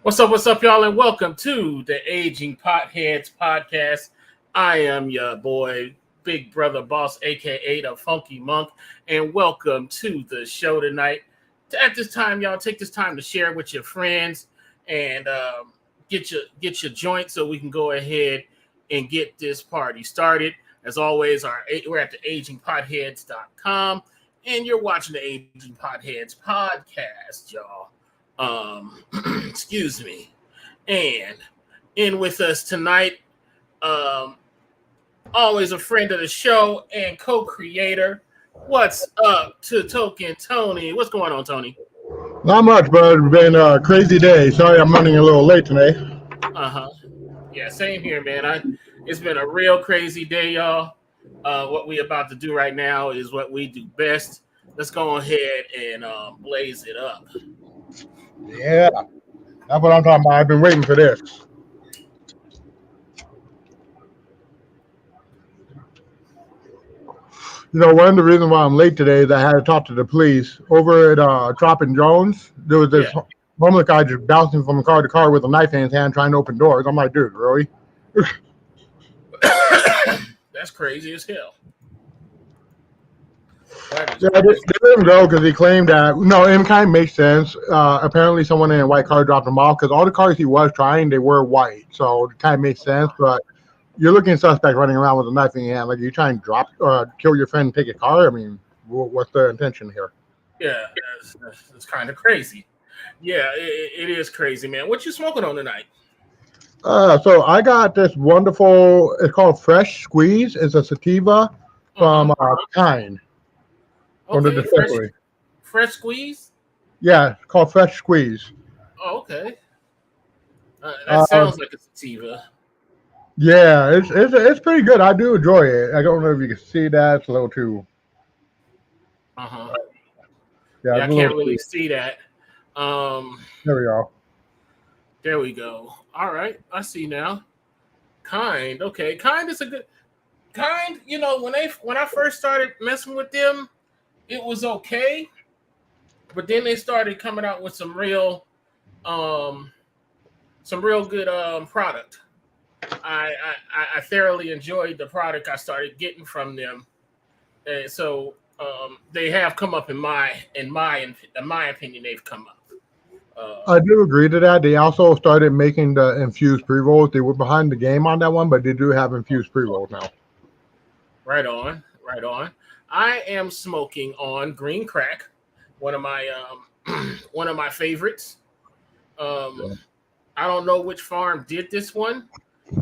What's up, y'all, and welcome to the Aging Potheads podcast. I am your boy, Big Brother Boss, a.k.a. the Funky Monk, and welcome to the show tonight. At this time, y'all, take this time to share with your friends and get your joint so we can go ahead and get this party started. As always, we're at the agingpotheads.com, and you're watching the Aging Potheads podcast, y'all. Excuse me. And in with us tonight, always a friend of the show and co-creator. What's up to Token Tony? What's going on, Tony? Not much, but it's been a crazy day. Sorry I'm running a little late today. Yeah, same here, man. It's been a real crazy day, y'all. What we about to do right now is what we do best. Let's go ahead and blaze it up. Yeah, that's what I'm talking about. I've been waiting for this. You know, one of the reasons why I'm late today is I had to talk to the police. Over at Trop and Jones, there was this homeless guy just bouncing from car to car with a knife in his hand trying to open doors. I'm like, dude, really? That's crazy as hell. Yeah, they let him go because he claimed that, it kind of makes sense. Apparently someone in a white car dropped him off because all the cars he was trying, they were white. So it kind of makes sense. But you're looking at suspect running around with a knife in your hand. Like, you trying to drop or kill your friend and take a car? I mean, what's the intention here? Yeah, it's kind of crazy. Yeah, it is crazy, man. What you smoking on tonight? So I got this wonderful, it's called Fresh Squeeze. It's a sativa from Kind. Okay, fresh Squeeze? Yeah, it's called Fresh Squeeze. Oh, okay. That sounds like a sativa. Yeah, it's pretty good. I do enjoy it. I don't know if you can see that. It's a little too. Yeah, I can't really see that. There we go. There we go. All right, I see now. Kind. Okay, Kind is a good. Kind. You know, when I first started messing with them, it was okay, but then they started coming out with some real good product. I thoroughly enjoyed the product I started getting from them, and so they have come up in my opinion, they've come up. I do agree to that. They also started making the infused pre-rolls. They were behind the game on that one, but they do have infused pre-rolls now. Right on. I am smoking on green crack, one of my favorites. I don't know which farm did this one.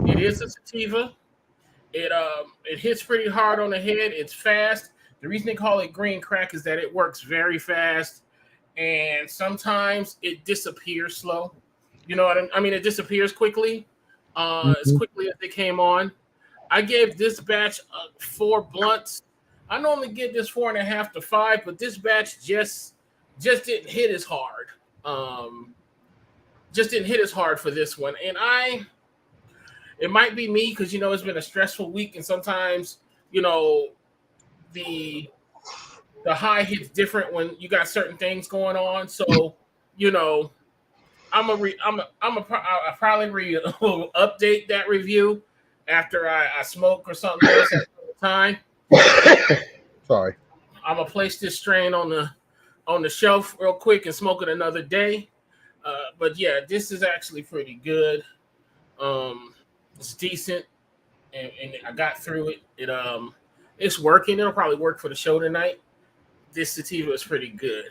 It is a sativa. It hits pretty hard on the head. It's fast. The reason they call it green crack is that it works very fast, and sometimes it disappears slow. You know what I mean? It disappears quickly, as quickly as they came on. I gave this batch 4 blunts. I normally get this 4.5 to 5, but this batch just didn't hit as hard. Just didn't hit as hard for this one. And it might be me because, it's been a stressful week, and sometimes, the high hits different when you got certain things going on. So, I'll probably update that review after I smoke or something else at the time. Sorry. I'm gonna place this strain on the shelf real quick and smoke it another day. But yeah, this is actually pretty good. It's decent, and I got through it. It's working. It'll probably work for the show tonight. This sativa is pretty good.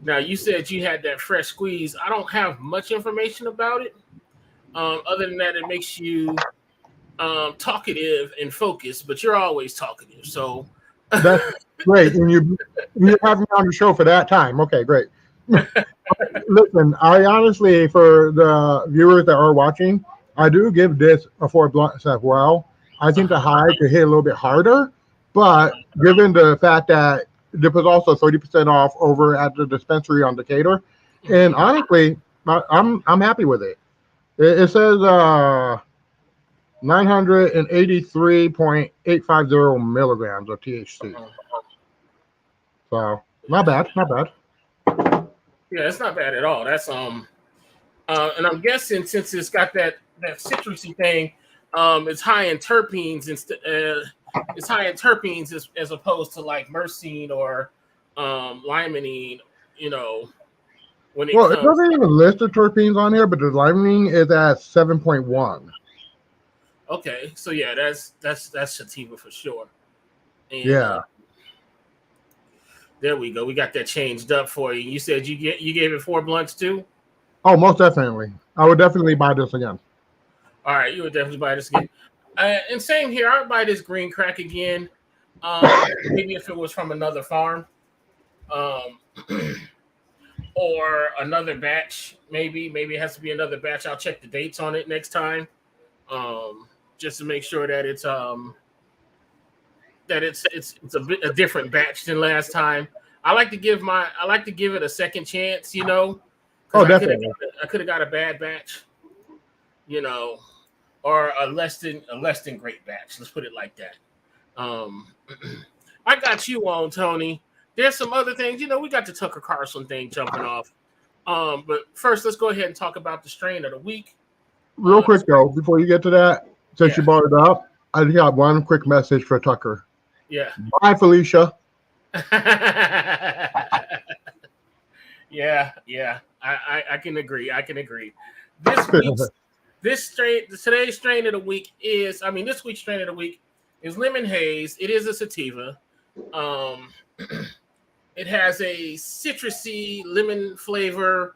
Now, you said you had that Fresh Squeeze. I don't have much information about it. Other than that, it makes you talkative and focused, but you're always talkative. So that's great. And you have me on the show for that time. Okay, great. Listen, I honestly, for the viewers that are watching, I do give this a 4 blunts as well. I think the high could hit a little bit harder, but given the fact that there was also 30% off over at the dispensary on Decatur, and honestly, I'm happy with it. It says 983.850 milligrams of THC. Uh-huh. So not bad, not bad. Yeah, it's not bad at all. That's and I'm guessing since it's got that citrusy thing, it's high in terpenes instead. It's high in terpenes as opposed to like myrcene or limonene. You know, when it Well, it comes. doesn't even list the terpenes on here, but the limonene is at 7.1. Okay, so yeah, that's sativa for sure. And Yeah. there we go. We got that changed up for you. You said you gave it 4 blunts too. Oh, most definitely. I would definitely buy this again. All right, you would definitely buy this again. And same here. I would buy this green crack again. Maybe if it was from another farm, um, or another batch. Maybe it has to be another batch. I'll check the dates on it next time, just to make sure that it's a different batch than last time. I like to give it a second chance, because Oh, definitely. I could have got a bad batch, you know, or a less than great batch. Let's put it like that. Um, I got you on, Tony. There's some other things, we got the Tucker Carlson thing jumping off. But first, let's go ahead and talk about the strain of the week. Real quick though, before you get to that, since Yeah. you brought it up, I just got one quick message for Tucker. Yeah. Bye, Felicia. Yeah. I can agree. Today's strain of the week this week's strain of the week is Lemon Haze. It is a sativa. It has a citrusy lemon flavor.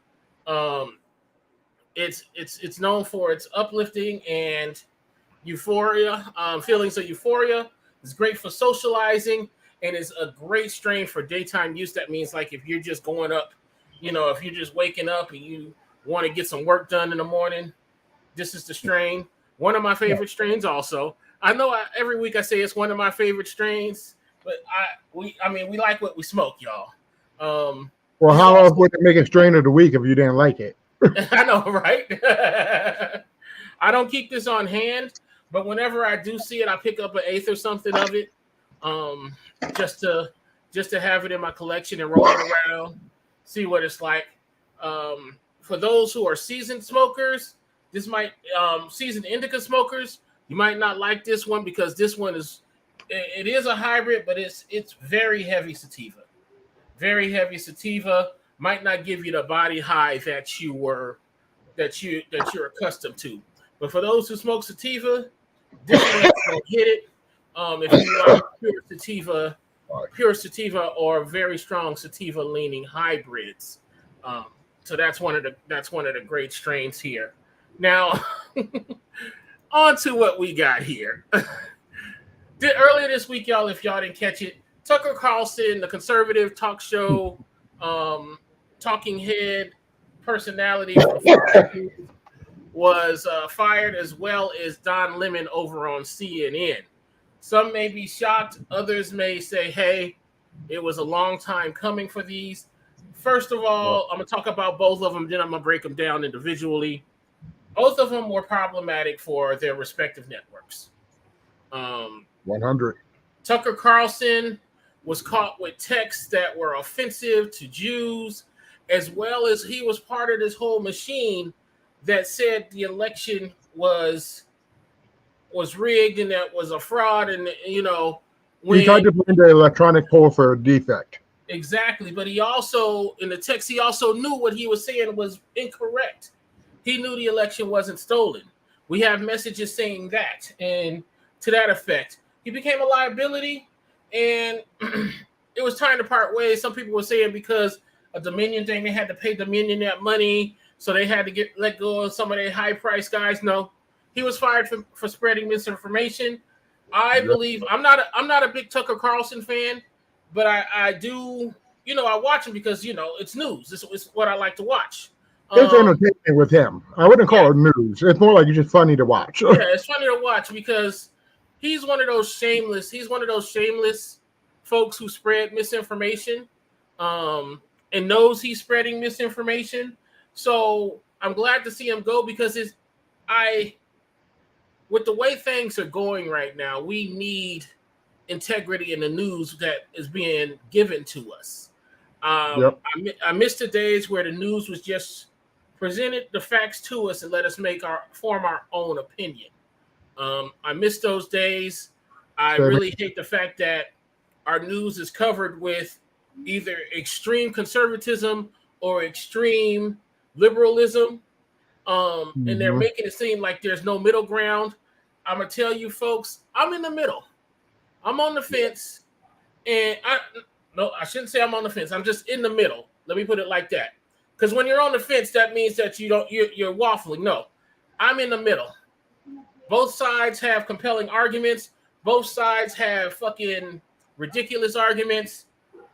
It's known for its uplifting and euphoria, feelings of euphoria. It's great for socializing and is a great strain for daytime use. That means like if you're just going up, if you're just waking up and you want to get some work done in the morning, this is the strain. One of my favorite strains also. I know every week I say it's one of my favorite strains, but we like what we smoke, y'all. Well, how else would it make it strain of the week if you didn't like it? I know, right? I don't keep this on hand, but whenever I do see it, I pick up an eighth or something of it, just to have it in my collection and roll it around, see what it's like. For those who are seasoned smokers, this might seasoned indica smokers, you might not like this one because this one is a hybrid, but it's very heavy sativa. Very heavy sativa, might not give you the body high that you're accustomed to. But for those who smoke sativa, this one will hit it. If you like pure sativa or very strong sativa leaning hybrids. So that's one of the great strains here. Now, on to what we got here. Earlier this week, y'all, if y'all didn't catch it, Tucker Carlson, the conservative talk show, talking head personality for Fox News, was fired, as well as Don Lemon over on CNN. Some may be shocked. Others may say, hey, it was a long time coming for these. First of all, I'm going to talk about both of them, then I'm going to break them down individually. Both of them were problematic for their respective networks. 100. Tucker Carlson was caught with texts that were offensive to Jews, as well as he was part of this whole machine that said the election was rigged and that was a fraud. And, he tried to blame the electronic poll for a defect. Exactly. But he also, in the text, he also knew what he was saying was incorrect. He knew the election wasn't stolen. We have messages saying that. And to that effect, he became a liability. And it was time to part ways. Some people were saying because a Dominion thing, they had to pay Dominion that money, so they had to let go of some of their high price guys. No, he was fired for spreading misinformation. I believe I'm not a big Tucker Carlson fan, but I do, I watch him because it's news. It's what I like to watch. It's entertainment with him. I wouldn't call it news. It's more like it's just funny to watch. Yeah, it's funny to watch because he's one of those shameless folks who spread misinformation, and knows he's spreading misinformation. So I'm glad to see him go because with the way things are going right now, we need integrity in the news that is being given to us. Yep. I miss the days where the news was just presented the facts to us and let us form our own opinion. I miss those days. I really hate the fact that our news is covered with either extreme conservatism or extreme liberalism. And they're making it seem like there's no middle ground. I'm gonna tell you folks, I'm in the middle. I'm on the fence, and I shouldn't say I'm on the fence. I'm just in the middle. Let me put it like that. Because when you're on the fence, that means that you're waffling. No, I'm in the middle. Both sides have compelling arguments. Both sides have fucking ridiculous arguments.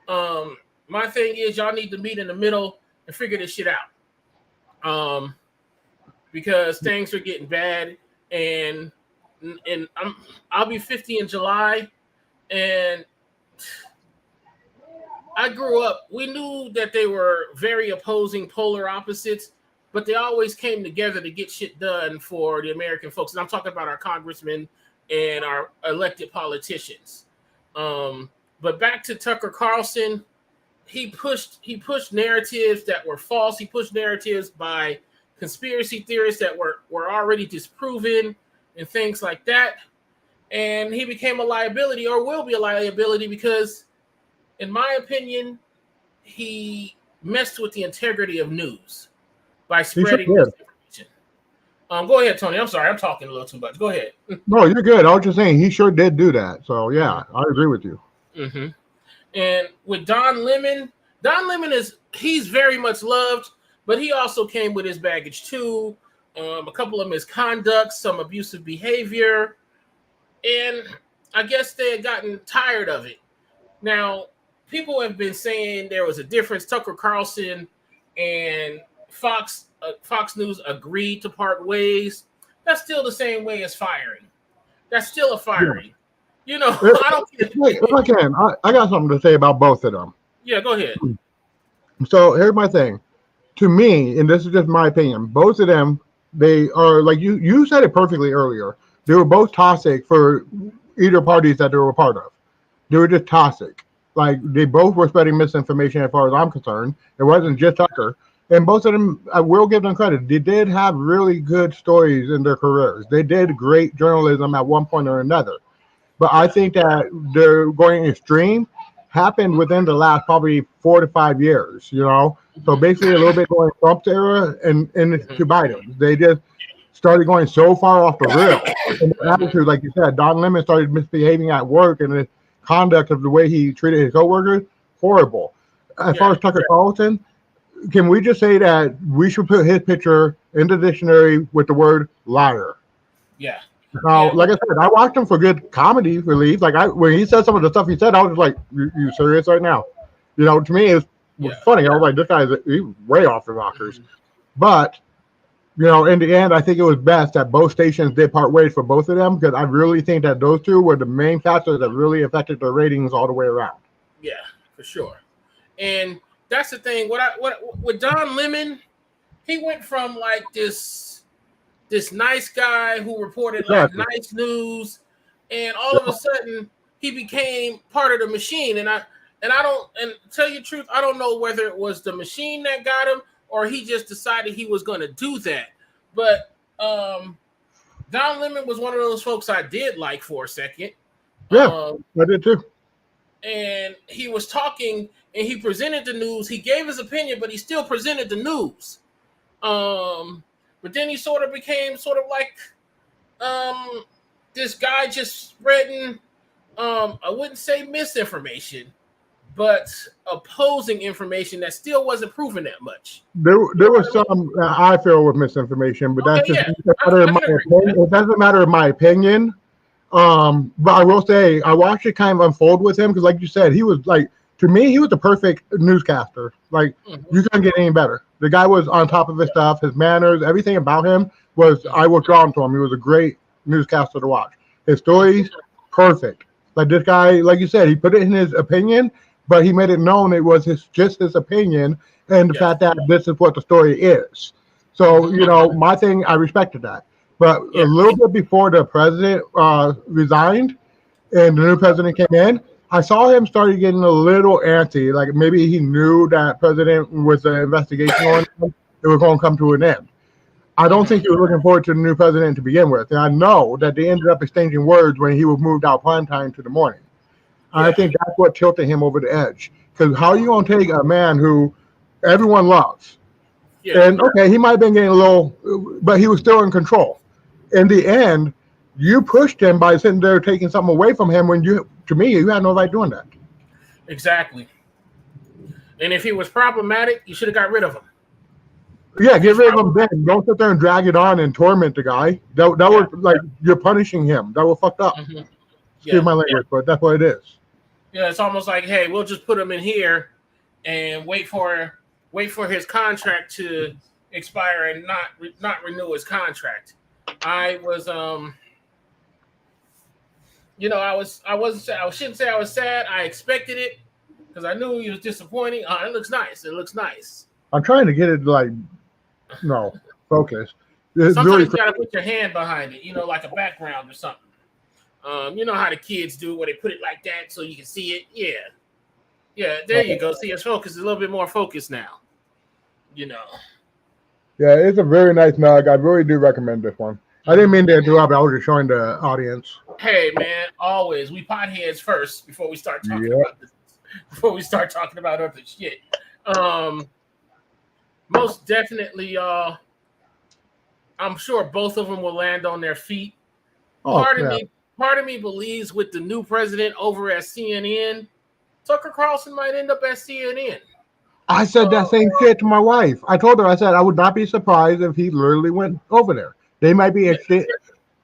My thing is, y'all need to meet in the middle and figure this shit out. Because things are getting bad, and I'll be 50 in July, and I grew up. We knew that they were very opposing, polar opposites, but they always came together to get shit done for the American folks. And I'm talking about our congressmen and our elected politicians. But back to Tucker Carlson, he pushed narratives that were false. He pushed narratives by conspiracy theorists that were already disproven and things like that. And he became a liability, or will be a liability, because in my opinion, he messed with the integrity of news by spreading misinformation. Go ahead, Tony. I'm sorry. I'm talking a little too much. Go ahead. No, you're good. I was just saying he sure did do that. So, yeah, I agree with you. Mm-hmm. And with Don Lemon he's very much loved, but he also came with his baggage too. A couple of misconducts, some abusive behavior, and I guess they had gotten tired of it. Now, people have been saying there was a difference. Tucker Carlson and Fox News agreed to part ways. That's still the same way as firing. That's still a firing. Yeah. I don't care. If I can, I got something to say about both of them. Yeah, go ahead. So here's my thing. To me, and this is just my opinion, both of them, they are, like you said it perfectly earlier. They were both toxic for either parties that they were a part of. They were just toxic. Like, they both were spreading misinformation as far as I'm concerned. It wasn't just Tucker. And both of them, I will give them credit. They did have really good stories in their careers. They did great journalism at one point or another. But I think that they're going extreme happened within the last probably 4 to 5 years, So basically a little bit going Trump's era and to Biden. They just started going so far off the rail. And the attitude, like you said, Don Lemon started misbehaving at work, and the conduct of the way he treated his coworkers, horrible. As far as Tucker Carlson, can we just say that we should put his picture in the dictionary with the word liar? Yeah. Now, like I said, I watched him for good comedy relief. Like, when he said some of the stuff he said, I was like, "You serious right now?" To me, it was funny. I was like, "This guy's way off the rockers." But in the end, I think it was best that both stations did part ways for both of them, because I really think that those two were the main factors that really affected their ratings all the way around. Yeah, for sure. And that's the thing. With Don Lemon, he went from like this nice guy who reported like nice news, and all of a sudden he became part of the machine. And tell you the truth, I don't know whether it was the machine that got him or he just decided he was going to do that. But Don Lemon was one of those folks I did like for a second. Yeah, I did too. And he was talking and he presented the news. He gave his opinion, but he still presented the news. But then he sort of became sort of like this guy just spreading, I wouldn't say misinformation, but opposing information that still wasn't proven that much. There was some I feel with misinformation, but that's just it doesn't matter in my opinion. But I will say I watched it kind of unfold with him, because like you said, he was like, to me, he was the perfect newscaster. Like, you couldn't get any better. The guy was on top of his stuff, his manners, everything about him I was drawn to him. He was a great newscaster to watch. His stories, perfect. Like, this guy, like you said, he put it in his opinion, but he made it known it was just his opinion, and the fact that this is what the story is. So, my thing, I respected that. But a Yeah. little bit before the president resigned and the new president came in, I saw him started getting a little antsy. Like maybe he knew that president was the investigation on him, it was going to come to an end. I don't think he was looking forward to the new president to begin with. And I know that they ended up exchanging words when he was moved out prime time to the morning. I Yeah. think that's what tilted him over the edge. Because how are you going to take a man who everyone loves? Yeah. And okay, he might have been getting a little, but he was still in control. In the end, you pushed him by sitting there taking something away from him when to me, you had no right doing that. Exactly. And if he was problematic, you should have got rid of him. Yeah, get rid of him then. Don't sit there and drag it on and torment the guy. That was like you're punishing him. That was fucked up. Excuse my language, but that's what it is. Yeah, it's almost like, hey, we'll just put him in here and wait for his contract to expire and not renew his contract. I was I shouldn't say I was sad. I expected it because I knew he was disappointing. It looks nice. It looks nice. I'm trying to get it focus. Sometimes really you gotta put your hand behind it, like a background or something. You know how the kids do where they put it like that so you can see it. Yeah. There you go. See, it's focused. A little bit more focused now. Yeah, it's a very nice nug. I really do recommend this one. I didn't mean to interrupt. I was just showing the audience. Hey, man, always we potheads first before we start talking about this. Before we start talking about other shit. Most definitely, y'all. I'm sure both of them will land on their feet. Part of me believes with the new president over at CNN, Tucker Carlson might end up at CNN. I said that same shit to my wife. I told her, I said I would not be surprised if he literally went over there. They might be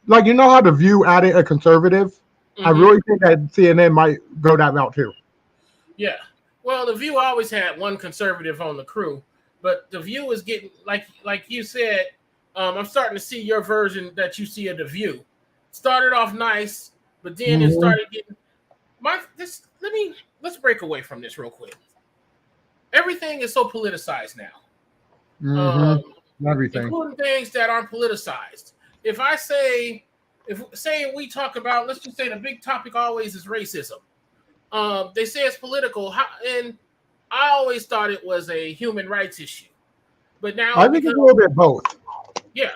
like, you know how The View added a conservative? I really think that CNN might go that route too. Yeah. Well, The View always had one conservative on the crew, but The View is getting like you said. I'm starting to see your version that you see of The View. Started off nice, but then it started getting let's break away from this real quick. Everything is so politicized now. Everything, including things that aren't politicized. If we talk about, let's just say the big topic always is racism. They say it's political, and I always thought it was a human rights issue, but now I think it's a little bit both. Yeah.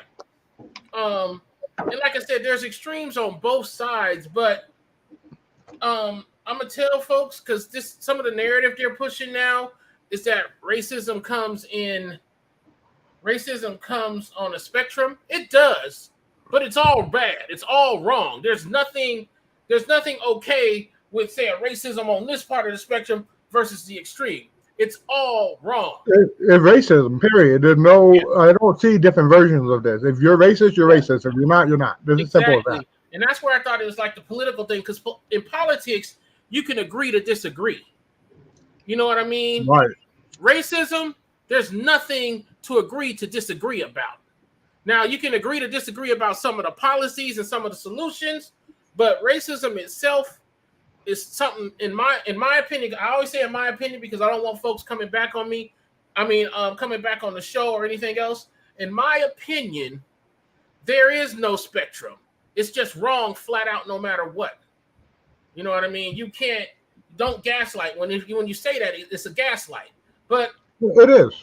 And like I said, there's extremes on both sides, but I'm gonna tell folks because some of the narrative they're pushing now is that racism comes on a spectrum. It does, but it's all bad. It's all wrong. There's nothing okay with, say, a racism on this part of the spectrum versus the extreme. It's all wrong. It's racism, period. There's no, I don't see different versions of this. If you're racist, you're racist. If you're not, you're not. This is simple as that. And that's where I thought it was like the political thing, because in politics, you can agree to disagree. You know what I mean? Right. Racism, there's nothing to agree to disagree about. Now, you can agree to disagree about some of the policies and some of the solutions, but racism itself is something, in my opinion. I always say in my opinion because I don't want folks coming back on me. Coming back on the show or anything else. In my opinion, there is no spectrum. It's just wrong, flat out, no matter what. You know what I mean? Don't gaslight. When you say that, it's a gaslight. But it is.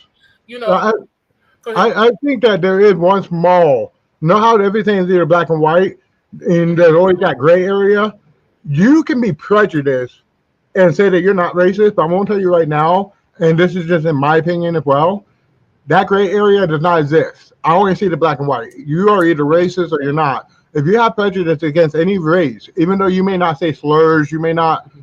I think that there is one small. Know how everything is either black and white, and there's always that gray area. You can be prejudiced and say that you're not racist, but I'm going to tell you right now, and this is just in my opinion as well, that gray area does not exist. I only see the black and white. You are either racist or you're not. If you have prejudice against any race, even though you may not say slurs, you may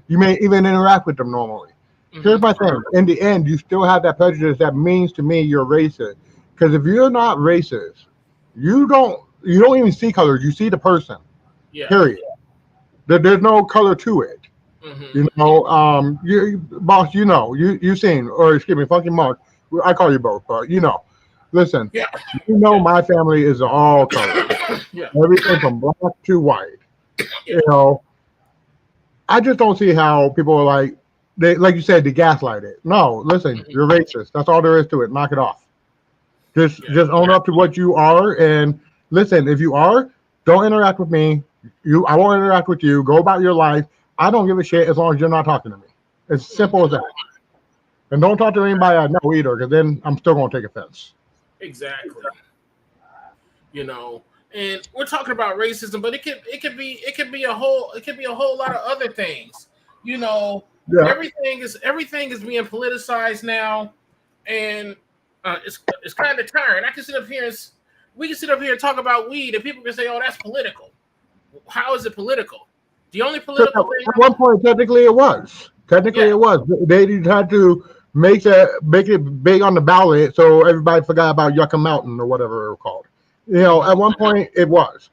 even interact with them normally. Here's my thing. In the end, you still have that prejudice that means to me you're racist. Because if you're not racist, you don't even see colors. You see the person. Yeah. Period. There's no color to it. Boss, you've seen, or excuse me, Funky Mark. I call you both, but listen. Yeah. My family is all colors. Everything from black to white. I just don't see how people are like you said, they gaslight it. No, listen, you're racist. That's all there is to it. Knock it off. Just own up to what you are, and Listen, if you are, don't interact with me. I won't interact with you. Go about your life. I don't give a shit as long as you're not talking to me. It's simple as that. And don't talk to anybody I know either, because then I'm still gonna take offense. Exactly. You know, and we're talking about racism, but it could be a whole lot of other things. You know, Yeah. everything is being politicized now, and it's kind of tiring. We can sit up here and talk about weed, and people can say, "Oh, that's political." How is it political? The only political thing. At one point, technically, it was. Technically, Yeah. it was. They had to make it big on the ballot, so everybody forgot about Yucca Mountain or whatever it was called. At one point, it was.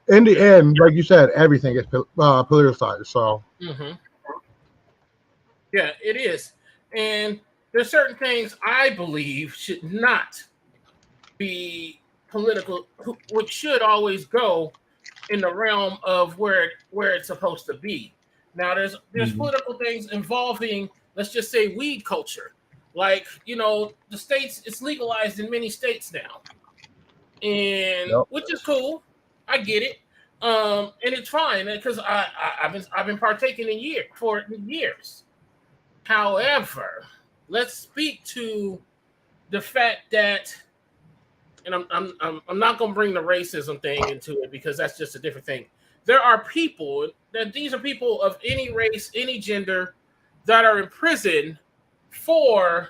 In the end, like you said, everything is politicized. So. Mm-hmm. Yeah, it is. And there's certain things I believe should not be political, which should always go in the realm of where it's supposed to be. Now, there's Mhm. political things involving, let's just say, weed culture. Like, the states, it's legalized in many states now, and Yep. which is cool. I get it. And it's fine because I've been partaking for years. However, let's speak to the fact that, and I'm not going to bring the racism thing into it because that's just a different thing. There are people that these are people of any race, any gender that are in prison for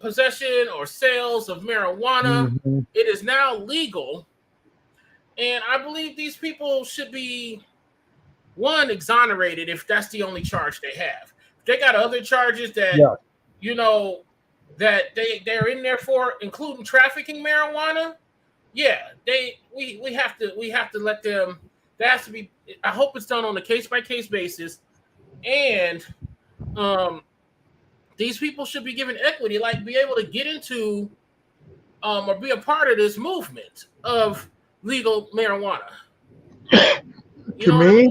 possession or sales of marijuana. Mhm. It is now legal, and I believe these people should be exonerated if that's the only charge they have. If they got other charges that Yeah. you know that they're in there for, including trafficking marijuana. Yeah, we have to let them. That has to be. I hope it's done on a case by case basis, and um, these people should be given equity, like be able to get into or be a part of this movement of legal marijuana. You To know what I me, mean?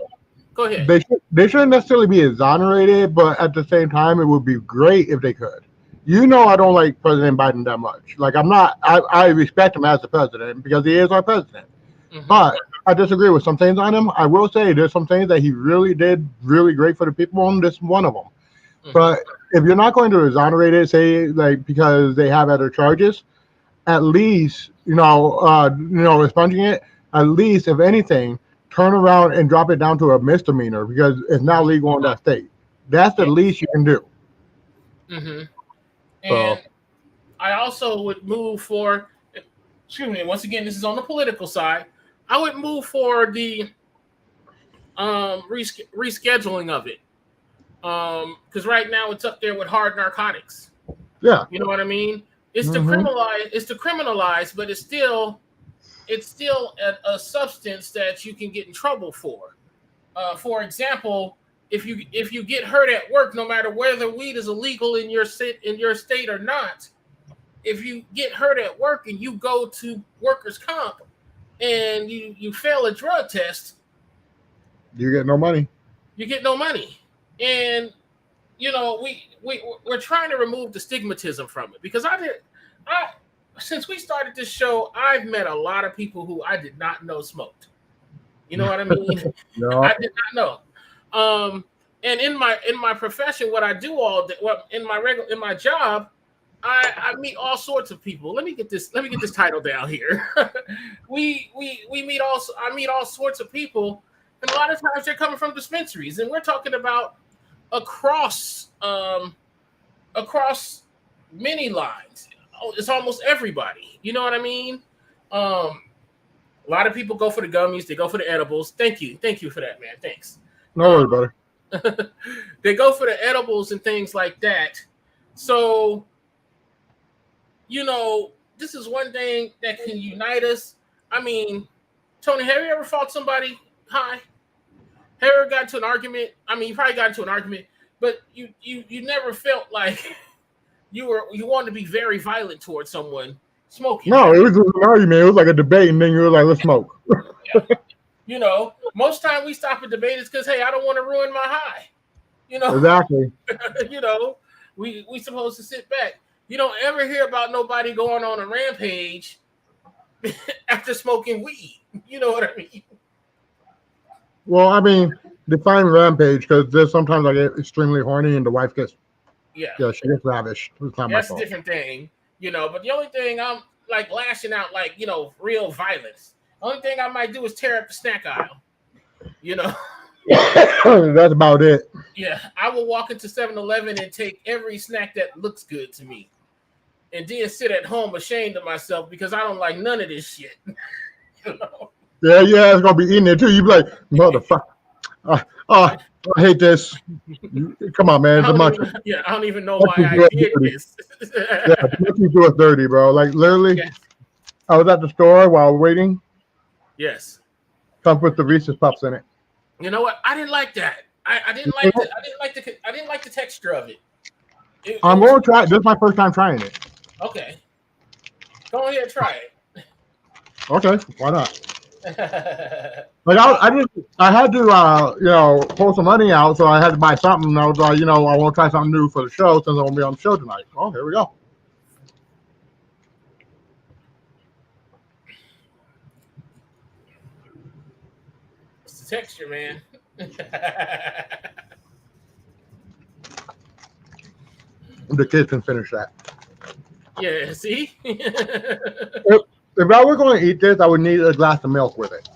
Go ahead. they shouldn't necessarily be exonerated, but at the same time, it would be great if they could. I don't like President Biden that much. Like I'm not. I respect him as the president because he is our president. Hmm. But I disagree with some things on him. I will say there's some things that he really did really great for the people, and this one of them. Hmm. But if you're not going to exonerate it, say like because they have other charges, at least expunging it. At least, if anything, turn around and drop it down to a misdemeanor because it's now legal in that state. That's the Yeah. least you can do. Hmm. So, And I also would move for. Excuse me. Once again, this is on the political side. I would move for the rescheduling of it. Because right now it's up there with hard narcotics. yeah. You know what I mean? Hmm. It's to criminalize, but it's still a substance that you can get in trouble for. For example, if you get hurt at work, no matter whether weed is illegal in your state or not, if you get hurt at work and you go to workers' comp and you fail a drug test, You get no money. you get no money. And we're trying to remove the stigmatism from it because I since we started this show, I've met a lot of people who I did not know smoked. You know what I mean? No. I did not know. And in my profession, what I do all day, well, in my job, I meet all sorts of people. Let me get this title down here. We meet I meet all sorts of people, and a lot of times they're coming from dispensaries, and we're talking about across across many lines. Oh, it's almost everybody. You know what I mean? Um, a lot of people go for the gummies. They go for the edibles. Thank you for that, man. Thanks. No Um, worry, buddy. they go for the edibles and things like that. So this is one thing that can unite us. I mean, Tony, have you ever fought somebody high? Have you ever got into an argument? I mean, you probably got into an argument, but you never felt like you wanted to be very violent towards someone smoking, No, have it you? was just an argument. It was like a debate, and then you were like, "Let's smoke." Yeah. Most time we stop a debate is because hey, I don't want to ruin my high. You know, Exactly. you know, we supposed to sit back. You don't ever hear about nobody going on a rampage after smoking weed. You know what I mean? Well, I mean, define rampage because there's sometimes I get extremely horny and the wife gets, Yeah, yeah, she gets ravished. It's not my that's a fault. different thing. But the only thing I'm like lashing out, like real violence. The only thing I might do is tear up the snack aisle. You know, That's about it. yeah, I will walk into 7-Eleven and take every snack that looks good to me, and then sit at home ashamed of myself because I don't like none of this shit. you know? Yeah, it's gonna be eating it too. You be like, motherfucker. I hate this. Come on, man. It's a munch. I don't even know why Munchies I do us did dirty. this. Yeah, the munchies do us dirty, bro. Like literally, Yes. I was at the store while waiting. Yes. Comes with the Reese's Puffs in it. You know what? I didn't like that. I didn't like the I didn't like the texture of it. I'm going to try it. This is my first time trying it. Okay. Go ahead and try it. Okay, why not? Like I had to pull some money out, so I had to buy something. And I was like, I want to try something new for the show since I'm gonna be on the show tonight. Oh, here we go. It's the texture, man. The kids can finish that. Yeah, see? If I were going to eat this, I would need a glass of milk with it.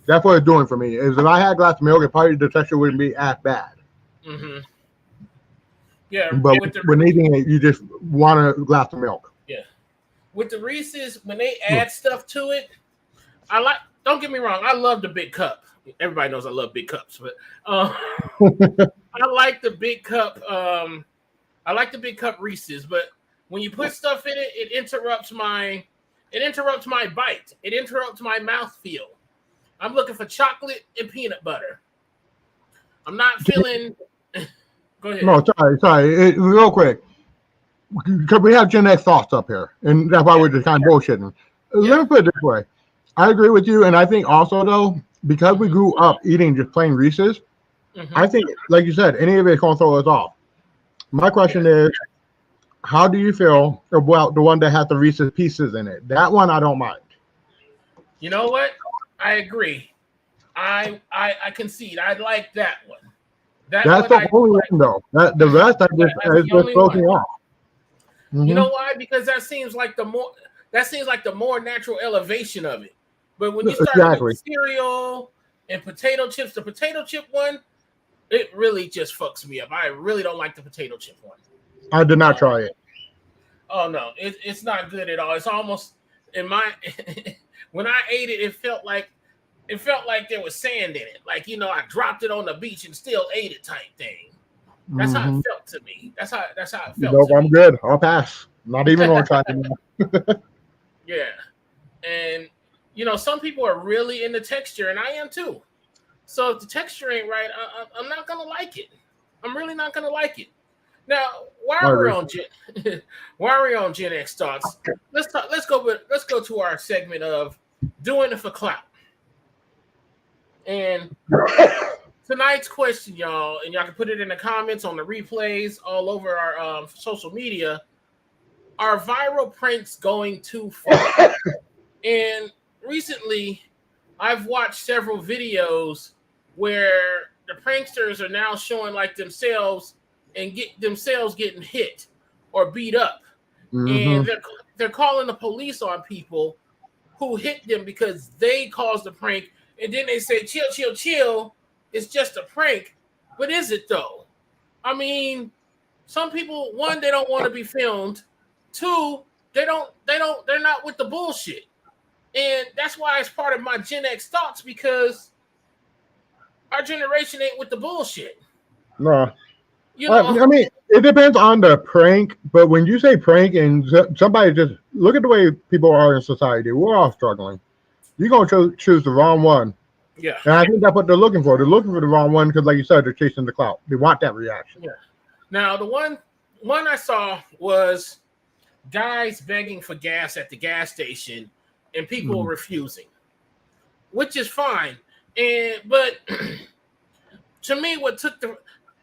That's what it's doing for me. Is if I had a glass of milk, it probably the texture wouldn't be as bad. Mm-hmm. Yeah, but when eating it, you just want a glass of milk. Yeah, with the Reese's, when they add stuff to it, I like. Don't get me wrong, I love the big cup. Everybody knows I love big cups, but I like the big cup. I like the big cup Reese's, but when you put stuff in it, it interrupts my bite. It interrupts my mouthfeel. I'm looking for chocolate and peanut butter. I'm not feeling. Go ahead. No, sorry. Real quick, because we have Gen X thoughts up here, and that's why we're just kind of bullshitting. Let me put it this way. I agree with you, and I think also though, because we grew up eating just plain Reese's, I think, like you said, any of it's gonna throw us off. My question is, how do you feel about the one that has the Reese's Pieces in it? That one I don't mind. You know what? I agree. I concede. I like that one. That's the only one though. The rest I just throws me off. Mm-hmm. You know why? Because that seems like the more natural elevation of it. But when you start with cereal and potato chips, the potato chip one, it really just fucks me up. I really don't like the potato chip one. I did not try it. Oh no, it's not good at all. It's almost when I ate it, it felt like there was sand in it. Like, I dropped it on the beach and still ate it type thing. That's how it felt to me. That's how it felt. Nope, I'm good. I'll pass. Not even gonna try it. Yeah. And some people are really into texture, and I am too. So if the texture ain't right, I'm not gonna like it. I'm really not gonna like it. Now, while we're on Gen X thoughts, let's go to our segment of doing it for clout. And tonight's question, y'all, and y'all can put it in the comments on the replays all over our social media. Are viral pranks going too far? And recently, I've watched several videos where the pranksters are now showing like themselves and getting hit or beat up, and they're calling the police on people who hit them because they caused the prank. And then they say, chill. It's just a prank. But is it though? I mean, some people, one, they don't want to be filmed. Two, they're not with the bullshit. And that's why it's part of my Gen X thoughts, because our generation ain't with the bullshit. No. I mean, it depends on the prank, but when you say prank and somebody just look at the way people are in society, we're all struggling. You're going to choose the wrong one. Yeah. And I think that's what they're looking for. They're looking for the wrong one because, like you said, they're chasing the clout. They want that reaction. Yeah. Now, the one I saw was guys begging for gas at the gas station and people refusing, which is fine. But to me,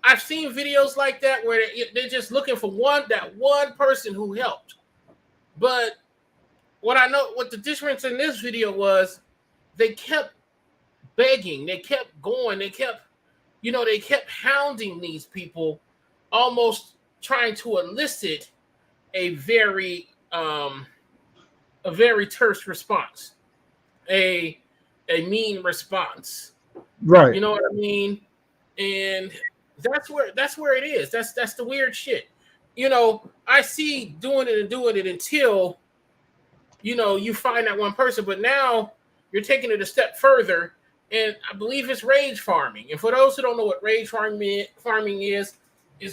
I've seen videos like that where they're just looking for that one person who helped. But what the difference in this video was, they kept begging, they kept going, they kept hounding these people, almost trying to elicit a very terse response, a mean response. Right. You know what I mean? And that's where it is. That's the weird shit. I see doing it until you find that one person, but now you're taking it a step further, and I believe it's rage farming. And for those who don't know what rage farming is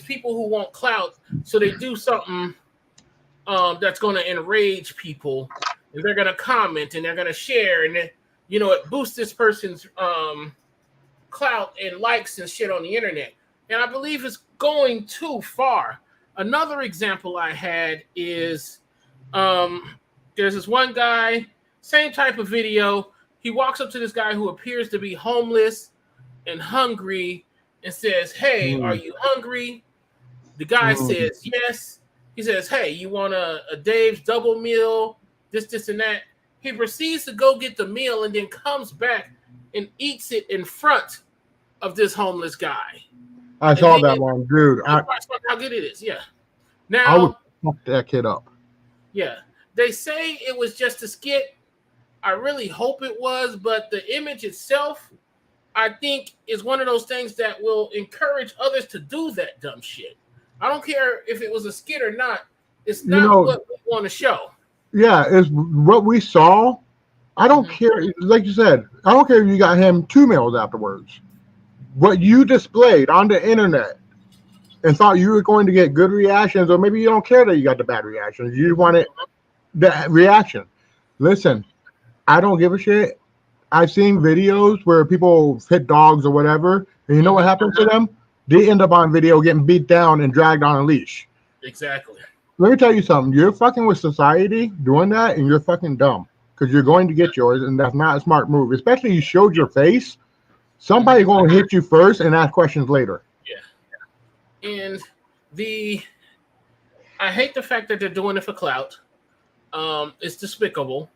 people who want clout, so they do something that's going to enrage people, and they're going to comment and they're going to share, and then, it boosts this person's clout and likes and shit on the internet. And I believe it's going too far. Another example I had is there's this one guy, same type of video. He walks up to this guy who appears to be homeless and hungry and says, "Hey, are you hungry?" The guy says, "Yes." He says, "Hey, you want a Dave's double meal, this, and that." He proceeds to go get the meal and then comes back and eats it in front of this homeless guy. I saw that one, dude. How good it is, yeah. Now, I would fuck that kid up. Yeah. They say it was just a skit. I really hope it was, but the image itself, I think, is one of those things that will encourage others to do that dumb shit. I don't care if it was a skit or not. It's not what we want to show. Yeah, it's what we saw. I don't care. Like you said, I don't care if you got him 2 meals afterwards. What you displayed on the internet and thought you were going to get good reactions, or maybe you don't care that you got the bad reactions. You wanted that reaction. Listen, I don't give a shit. I've seen videos where people hit dogs or whatever, and you know what happens to them? They end up on video getting beat down and dragged on a leash. Exactly. Let me tell you something. You're fucking with society doing that, and you're fucking dumb, because you're going to get yours, and that's not a smart move. Especially you showed your face. Somebody's going to hit you first and ask questions later. Yeah. And I hate the fact that they're doing it for clout. It's despicable.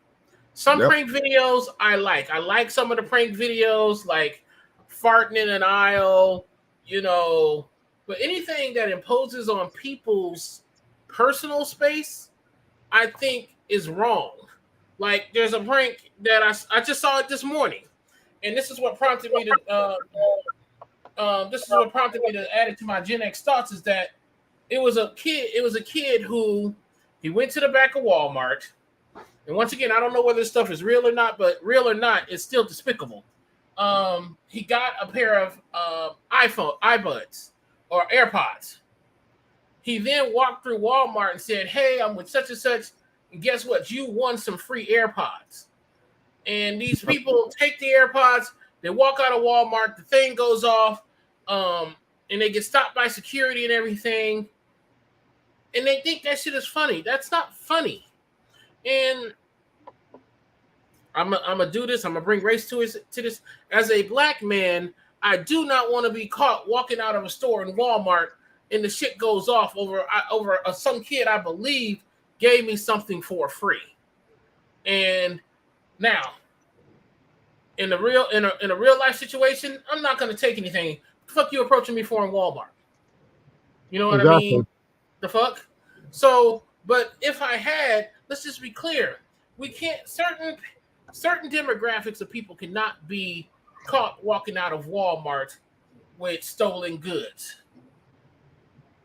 Some prank videos I like. I like some of the prank videos, like farting in an aisle, but anything that imposes on people's personal space, I think is wrong. Like, there's a prank that I just saw it this morning, and this is what prompted me to add it to my Gen X thoughts, is that it was a kid who he went to the back of Walmart, and once again, I don't know whether this stuff is real or not, but real or not, it's still despicable. He got a pair of iBuds or AirPods. He then walked through Walmart and said, "Hey, I'm with such and such, and guess what? You won some free AirPods." And these people take the AirPods, they walk out of Walmart, the thing goes off, and they get stopped by security and everything, and they think that shit is funny. That's not funny. And I'm gonna do this. I'm gonna bring race to this. As a black man, I do not want to be caught walking out of a store in Walmart and the shit goes off over some kid I believe gave me something for free. And now, in a real life situation, I'm not gonna take anything. What the fuck you approaching me for in Walmart? You know what I mean? The fuck? So, but if I had, let's just be clear, we can't, certain demographics of people cannot be caught walking out of Walmart with stolen goods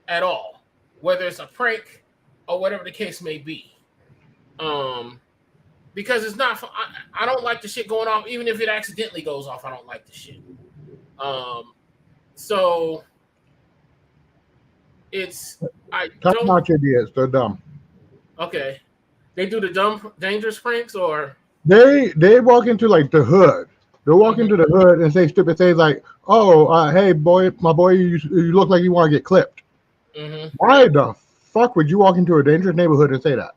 at all, whether it's a prank or whatever the case may be. Because it's not, I don't like the shit going off, even if it accidentally goes off, I don't like the shit. So it's, Talk about your ideas. They're dumb. Okay. They do the dumb, dangerous pranks, or? They walk into like the hood. They'll walk into the hood and say stupid things like, "Oh, hey boy, my boy, you look like you want to get clipped." Why the fuck would you walk into a dangerous neighborhood and say that?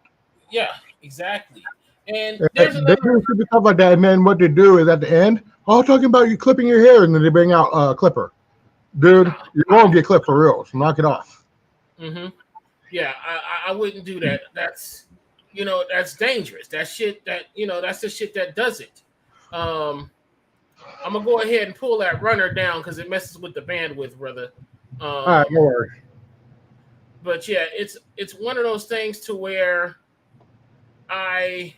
Yeah, exactly. And there's they do stupid stuff like that, and then what they do is at the end, talking about you clipping your hair, and then they bring out a clipper. Dude, you won't get clipped for real, so knock it off. Yeah, I wouldn't do that. That's, that's dangerous. That shit that's the shit that does it. I'm gonna go ahead and pull that runner down because it messes with the bandwidth, brother. All right, no worries. But yeah, it's one of those things to where that's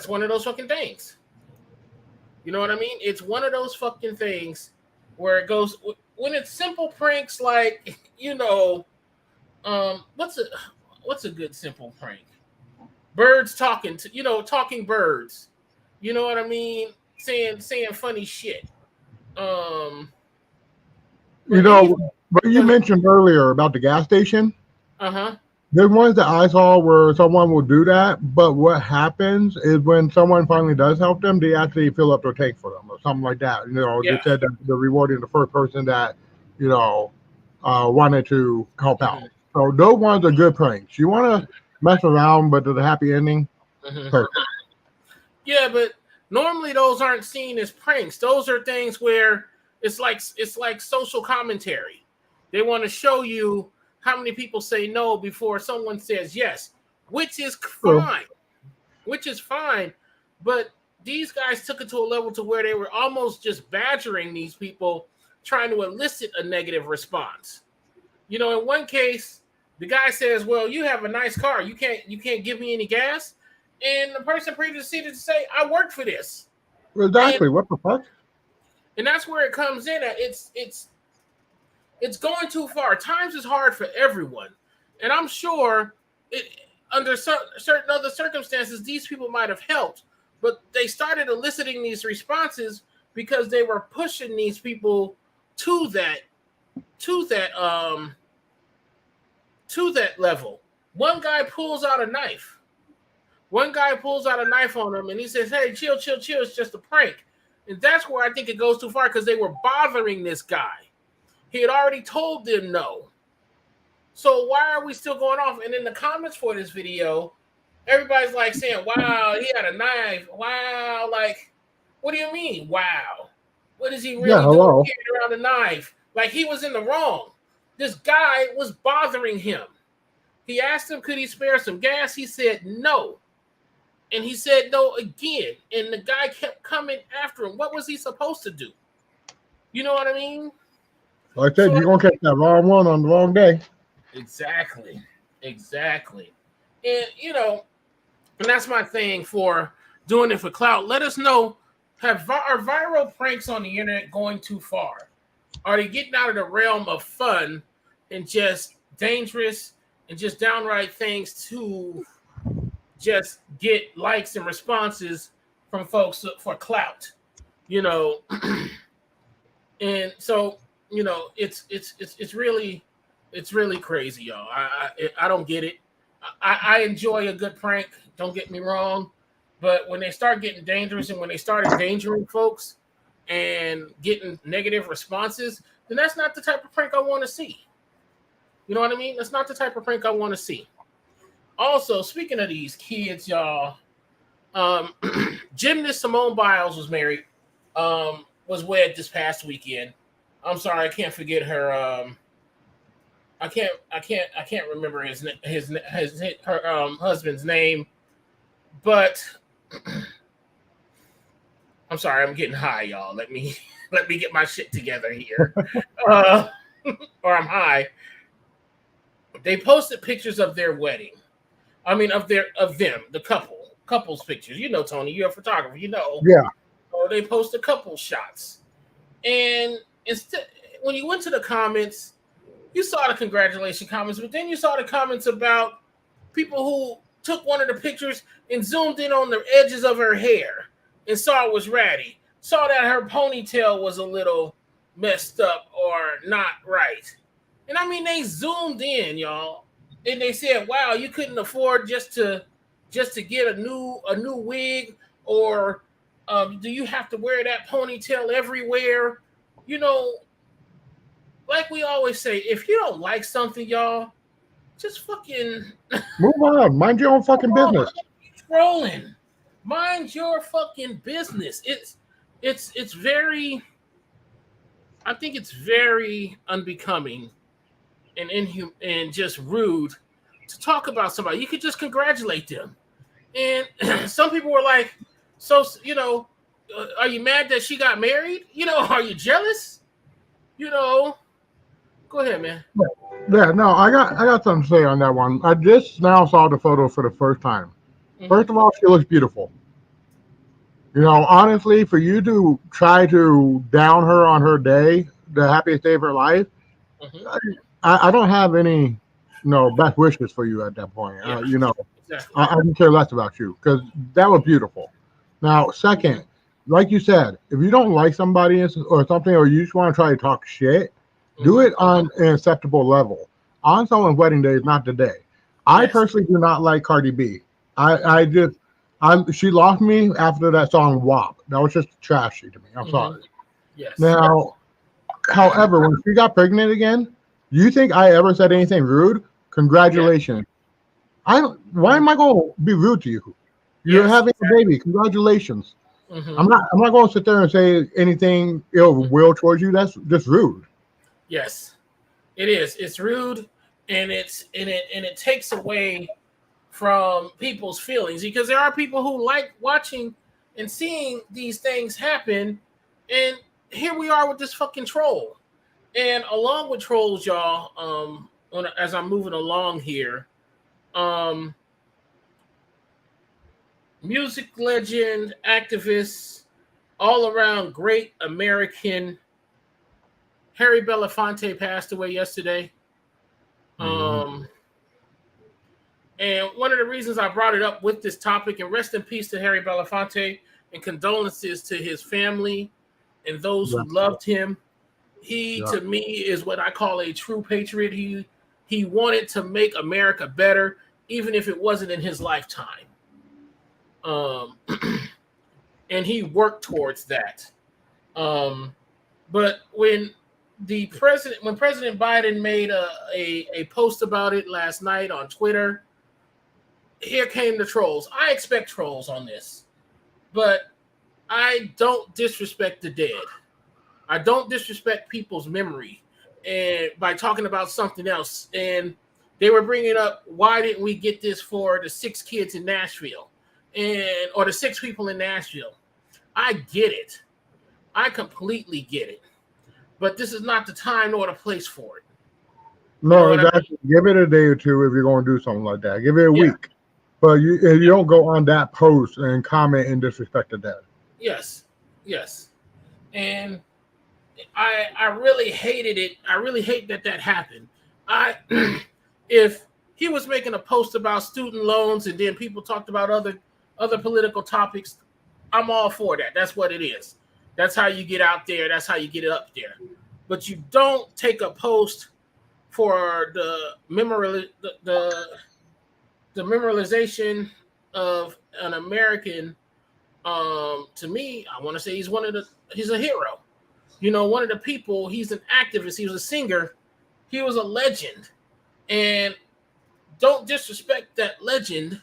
one of those fucking things. You know what I mean? It's one of those fucking things where it goes when it's simple pranks like what's a good simple prank? Birds talking talking birds. You know what I mean? Saying funny shit. But you mentioned earlier about the gas station. Uh-huh. There's ones that I saw where someone will do that, but what happens is when someone finally does help them, they actually fill up their tank for them or something like that. Yeah. They said that they're rewarding the first person that, wanted to help out. So those ones are good pranks. You want to mess around, but there's a happy ending. Perfect. Yeah, but normally those aren't seen as pranks. Those are things where it's like social commentary. They want to show you how many people say no before someone says yes, which is fine. Which is fine. But these guys took it to a level to where they were almost just badgering these people, trying to elicit a negative response. In one case, the guy says, "Well, you have a nice car. You can't give me any gas." And the person proceeded to say, "I worked for this." Exactly. What the fuck? And that's where it comes in at. It's going too far. Times is hard for everyone. And I'm sure under certain other circumstances, these people might have helped. But they started eliciting these responses because they were pushing these people to that level. One guy pulls out a knife. One guy pulls out a knife on him and he says, "Hey, chill. It's just a prank." And that's where I think it goes too far because they were bothering this guy. He had already told them no. So why are we still going off? And in the comments for this video, everybody's like saying, "Wow, he had a knife. Wow, like, what do you mean? Wow. What is he really doing carrying around a knife?" Like he was in the wrong. This guy was bothering him. He asked him, could he spare some gas? He said no. And he said no again. And the guy kept coming after him. What was he supposed to do? You know what I mean? Like I said, you're going to catch that wrong one on the wrong day. Exactly. And, and that's my thing for doing it for clout. Let us know, are viral pranks on the internet going too far? Are they getting out of the realm of fun and just dangerous and just downright things to just get likes and responses from folks for clout? And so, it's really crazy, y'all. I don't get it. I enjoy a good prank. Don't get me wrong, but when they start getting dangerous and when they start endangering folks and getting negative responses, then that's not the type of prank I want to see. You know what I mean? That's not the type of prank I want to see. Also, speaking of these kids, y'all, gymnast Simone Biles was married. Was wed this past weekend. I'm sorry, I can't forget her. I can't remember her husband's name, but I'm sorry, I'm getting high, y'all. Let me get my shit together here, or I'm high. They posted pictures of their wedding. I mean, of them, the couples pictures. Tony, you're a photographer. Yeah. So they post a couple shots, and instead, when you went to the comments, you saw the congratulation comments, but then you saw the comments about people who took one of the pictures and zoomed in on the edges of her hair and saw it was ratty, saw that her ponytail was a little messed up or not right. And I mean, they zoomed in, y'all, and they said, "Wow, you couldn't afford just to get a new wig, or do you have to wear that ponytail everywhere?" Like we always say, if you don't like something, y'all, just fucking move on. Mind your own fucking business. Keep scrolling. Mind your fucking business. It's very, I think it's very unbecoming and just rude to talk about somebody. You could just congratulate them. And some people were like, so, are you mad that she got married? Are you jealous? Go ahead, man. Yeah, no, I got something to say on that one. I just now saw the photo for the first time. Mm-hmm. First of all, she looks beautiful. Honestly, for you to try to down her on her day, the happiest day of her life, Mm-hmm. I don't have any, best wishes for you at that point. Yeah, exactly. I can care less about you because that was beautiful. Now, second, like you said, if you don't like somebody or something, or you just want to try to talk shit, do it on an acceptable level. On someone's wedding day is not the day. I personally do not like Cardi B. She lost me after that song WAP. That was just trashy to me. I'm sorry. Yes. Now, however, when she got pregnant again, do you think I ever said anything rude? Congratulations. Why am I going to be rude to you? You're having a baby. Congratulations. I'm not going to sit there and say anything ill will towards you. That's just rude. Yes, it is. It's rude, and it takes away from people's feelings, because there are people who like watching and seeing these things happen, and here we are with this fucking troll. And along with trolls, y'all, as I'm moving along here, music legend, activist, all around great American Harry Belafonte passed away yesterday. And one of the reasons I brought it up with this topic, and rest in peace to Harry Belafonte, and condolences to his family and those who loved him. He, to me, is what I call a true patriot. He wanted to make America better, even if it wasn't in his lifetime. And he worked towards that. But when President Biden made a post about it last night on Twitter, here came the trolls. I expect trolls on this, but I don't disrespect the dead. I don't disrespect people's memory, and by talking about something else. And they were bringing up, why didn't we get this for the 6 kids in Nashville, or the 6 people in Nashville? I get it. I completely get it. But this is not the time nor the place for it. No, exactly. I mean? Give it a day or two if you're going to do something like that. Give it a week. But you don't go on that post and comment and disrespect the dead. Yes. And I really hated it. I really hate that happened. If he was making a post about student loans and then people talked about other political topics, I'm all for that. That's what it is. That's how you get out there. That's how you get it up there. But you don't take a post for the memorialization of an American. To me, I want to say he's a hero. One of the people. He's an activist. He was a singer. He was a legend. And don't disrespect that legend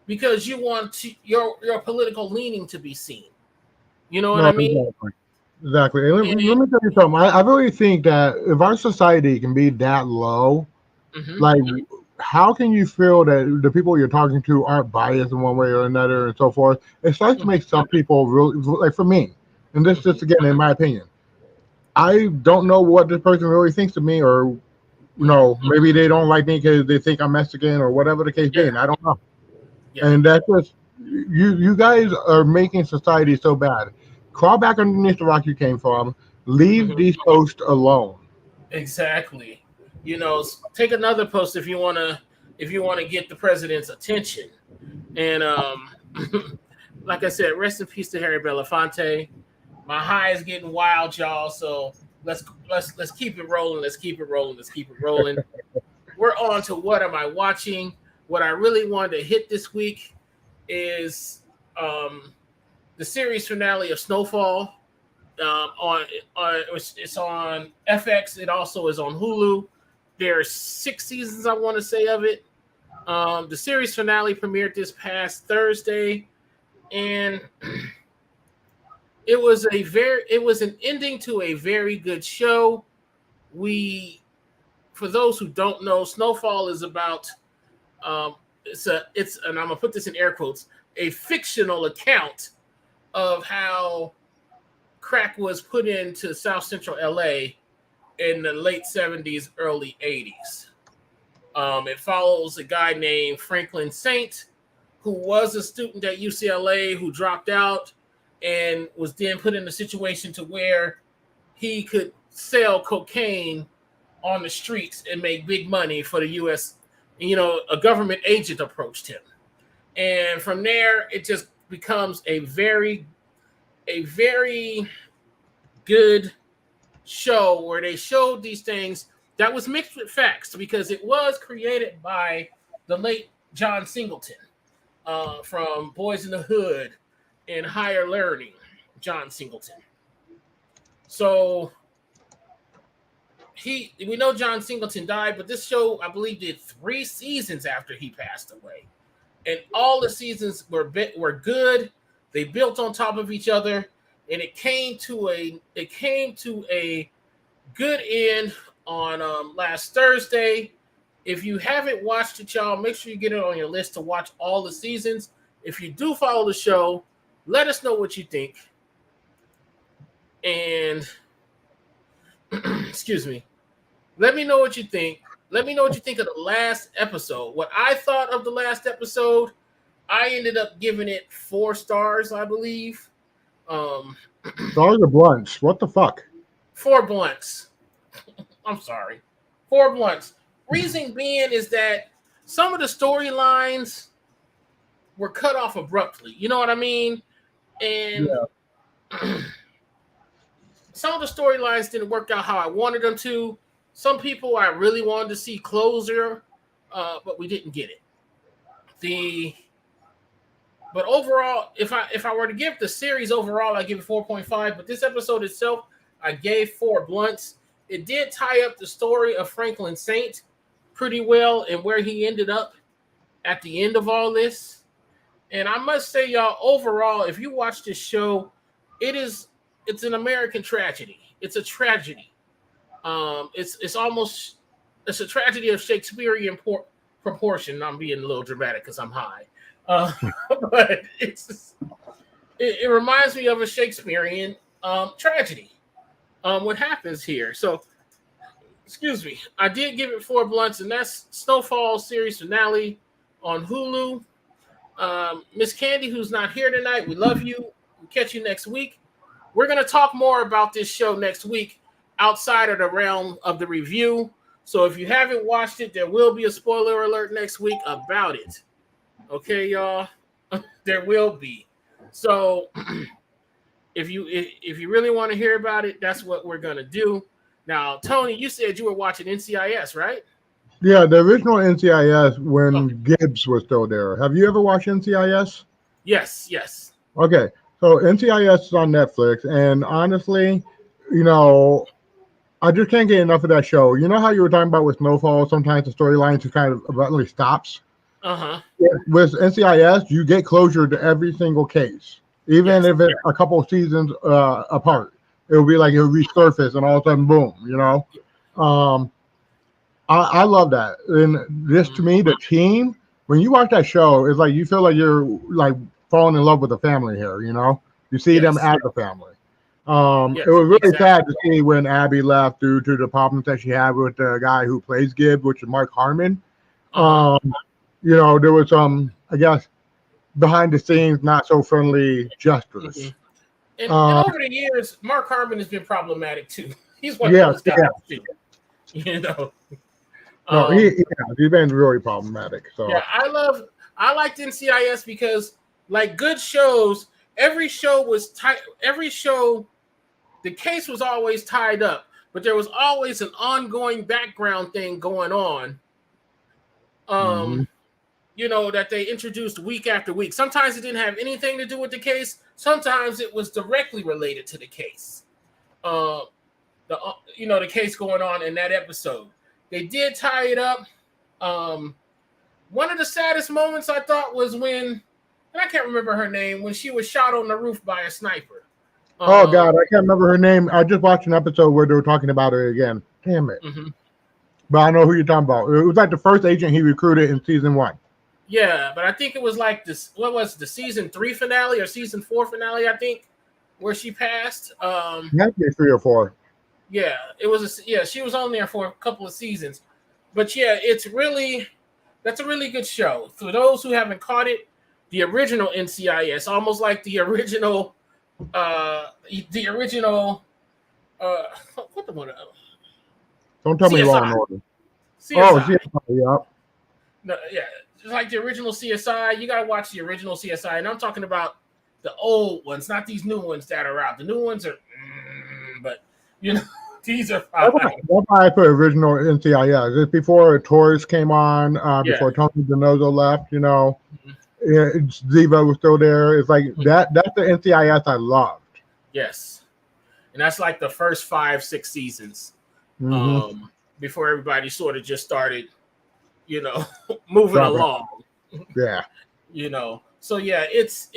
because you want your political leaning to be seen. You know what I mean? Exactly. Let me tell you something. I really think that if our society can be that low, like, how can you feel that the people you're talking to aren't biased in one way or another and so forth? It starts to make some people really, like for me, and this just again, in my opinion, I don't know what this person really thinks of me, or maybe they don't like me because they think I'm Mexican or whatever the case being. I don't know. And that's just you guys are making society so bad. Crawl back underneath the rock you came from. Leave these posts alone. Exactly. Take another post if you want to get the president's attention. And like I said, rest in peace to Harry Belafonte. My high is getting wild, y'all. So let's keep it rolling. Let's keep it rolling. We're on to what am I watching? What I really wanted to hit this week is the series finale of Snowfall. It's on FX. It also is on Hulu. There are 6 seasons, I want to say, of it. The series finale premiered this past Thursday, and it was an ending to a very good show. For those who don't know, Snowfall is about It's and I'm gonna put this in air quotes, a fictional account of how crack was put into South Central LA in the late 70s, early 80s. It follows a guy named Franklin Saint, who was a student at UCLA who dropped out and was then put in a situation to where he could sell cocaine on the streets and make big money for the U.S. You know, a government agent approached him. And from there, it just becomes a very good show where they showed these things that was mixed with facts because it was created by the late John Singleton from Boys in the Hood and Higher Learning, John Singleton. So we know John Singleton died, but this show, I believe, did 3 seasons after he passed away. And all the seasons were good. They built on top of each other, and it came to a good end on last Thursday. If you haven't watched it, y'all, make sure you get it on your list to watch all the seasons. If you do follow the show, let us know what you think. And excuse me, let me know what you think. Let me know what you think of the last episode. What I thought of the last episode, I ended up giving it 4 stars, I believe. Stars or blunts? What the fuck? 4 blunts. I'm sorry. 4 blunts. Reason being is that some of the storylines were cut off abruptly. You know what I mean? And some of the storylines didn't work out how I wanted them to. Some people I really wanted to see closure, but we didn't get it. But overall, if I were to give the series overall, I give it 4.5. But this episode itself, I gave 4 blunts. It did tie up the story of Franklin Saint pretty well and where he ended up at the end of all this. And I must say, y'all, overall, if you watch this show, it's an American tragedy. It's a tragedy. It's a tragedy of Shakespearean proportion. I'm being a little dramatic because I'm high. But it reminds me of a Shakespearean tragedy. What happens here? So, excuse me. I did give it 4 blunts, and that's Snowfall series finale on Hulu. Miss Candy, who's not here tonight, we love you. We'll catch you next week. We're going to talk more about this show next week outside of the realm of the review. So if you haven't watched it, there will be a spoiler alert next week about it. Okay, y'all? There will be. So if you really want to hear about it, that's what we're going to do. Now, Tony, you said you were watching NCIS, right? Yeah, the original NCIS when Gibbs was still there. Have you ever watched NCIS? Yes. Okay, so NCIS is on Netflix, and honestly, you know, I just can't get enough of that show. You know how you were talking about with Snowfall, sometimes the storyline just kind of abruptly stops? Uh-huh. With NCIS, you get closure to every single case, even if it's a couple of seasons apart. It will be like it will resurface, and all of a sudden, boom, you know? I love that. And this, to me, the team, when you watch that show, it's like you feel like you're like falling in love with the family here, you know? You see them as a family. It was really sad to see when Abby left due to the problems that she had with the guy who plays Gibbs, which is Mark Harmon. You know, there was I guess, behind the scenes, not so friendly gestures. And over the years, Mark Harmon has been problematic too. He's one of those guys too. You know. No, he's been really problematic. So yeah, I liked NCIS because, like good shows, every show was tight. Every show, the case was always tied up, but there was always an ongoing background thing going on. You know, that they introduced week after week. Sometimes it didn't have anything to do with the case. Sometimes it was directly related to the case. The case going on in that episode. They did tie it up. One of the saddest moments I thought was when, and I can't remember her name, when she was shot on the roof by a sniper. Oh God, I can't remember her name. I just watched an episode where they were talking about her again. Damn it. but I know who you're talking about. It was like the first agent he recruited in season 1. Yeah, but I think it was like this. What was the season 3 finale or season 4 finale? I think where she passed. Maybe 3 or 4. Yeah, it was. She was on there for a couple of seasons, but yeah, that's a really good show. For those who haven't caught it, the original NCIS, almost like the original, what the one? Don't tell me CSI. Law and Order. CSI. Oh, CSI, yeah. No, yeah, just like the original CSI. You gotta watch the original CSI, and I'm talking about the old ones, not these new ones that are out. The new ones are, but these are fine. That's why I put original NCIS. It's before Taurus came on, before Tony DiNozzo left. Ziva was still there. It's like that. That's the NCIS I loved. Yes, and that's like the first 5-6 seasons. Before everybody sort of just started, moving along. Yeah. So yeah, it's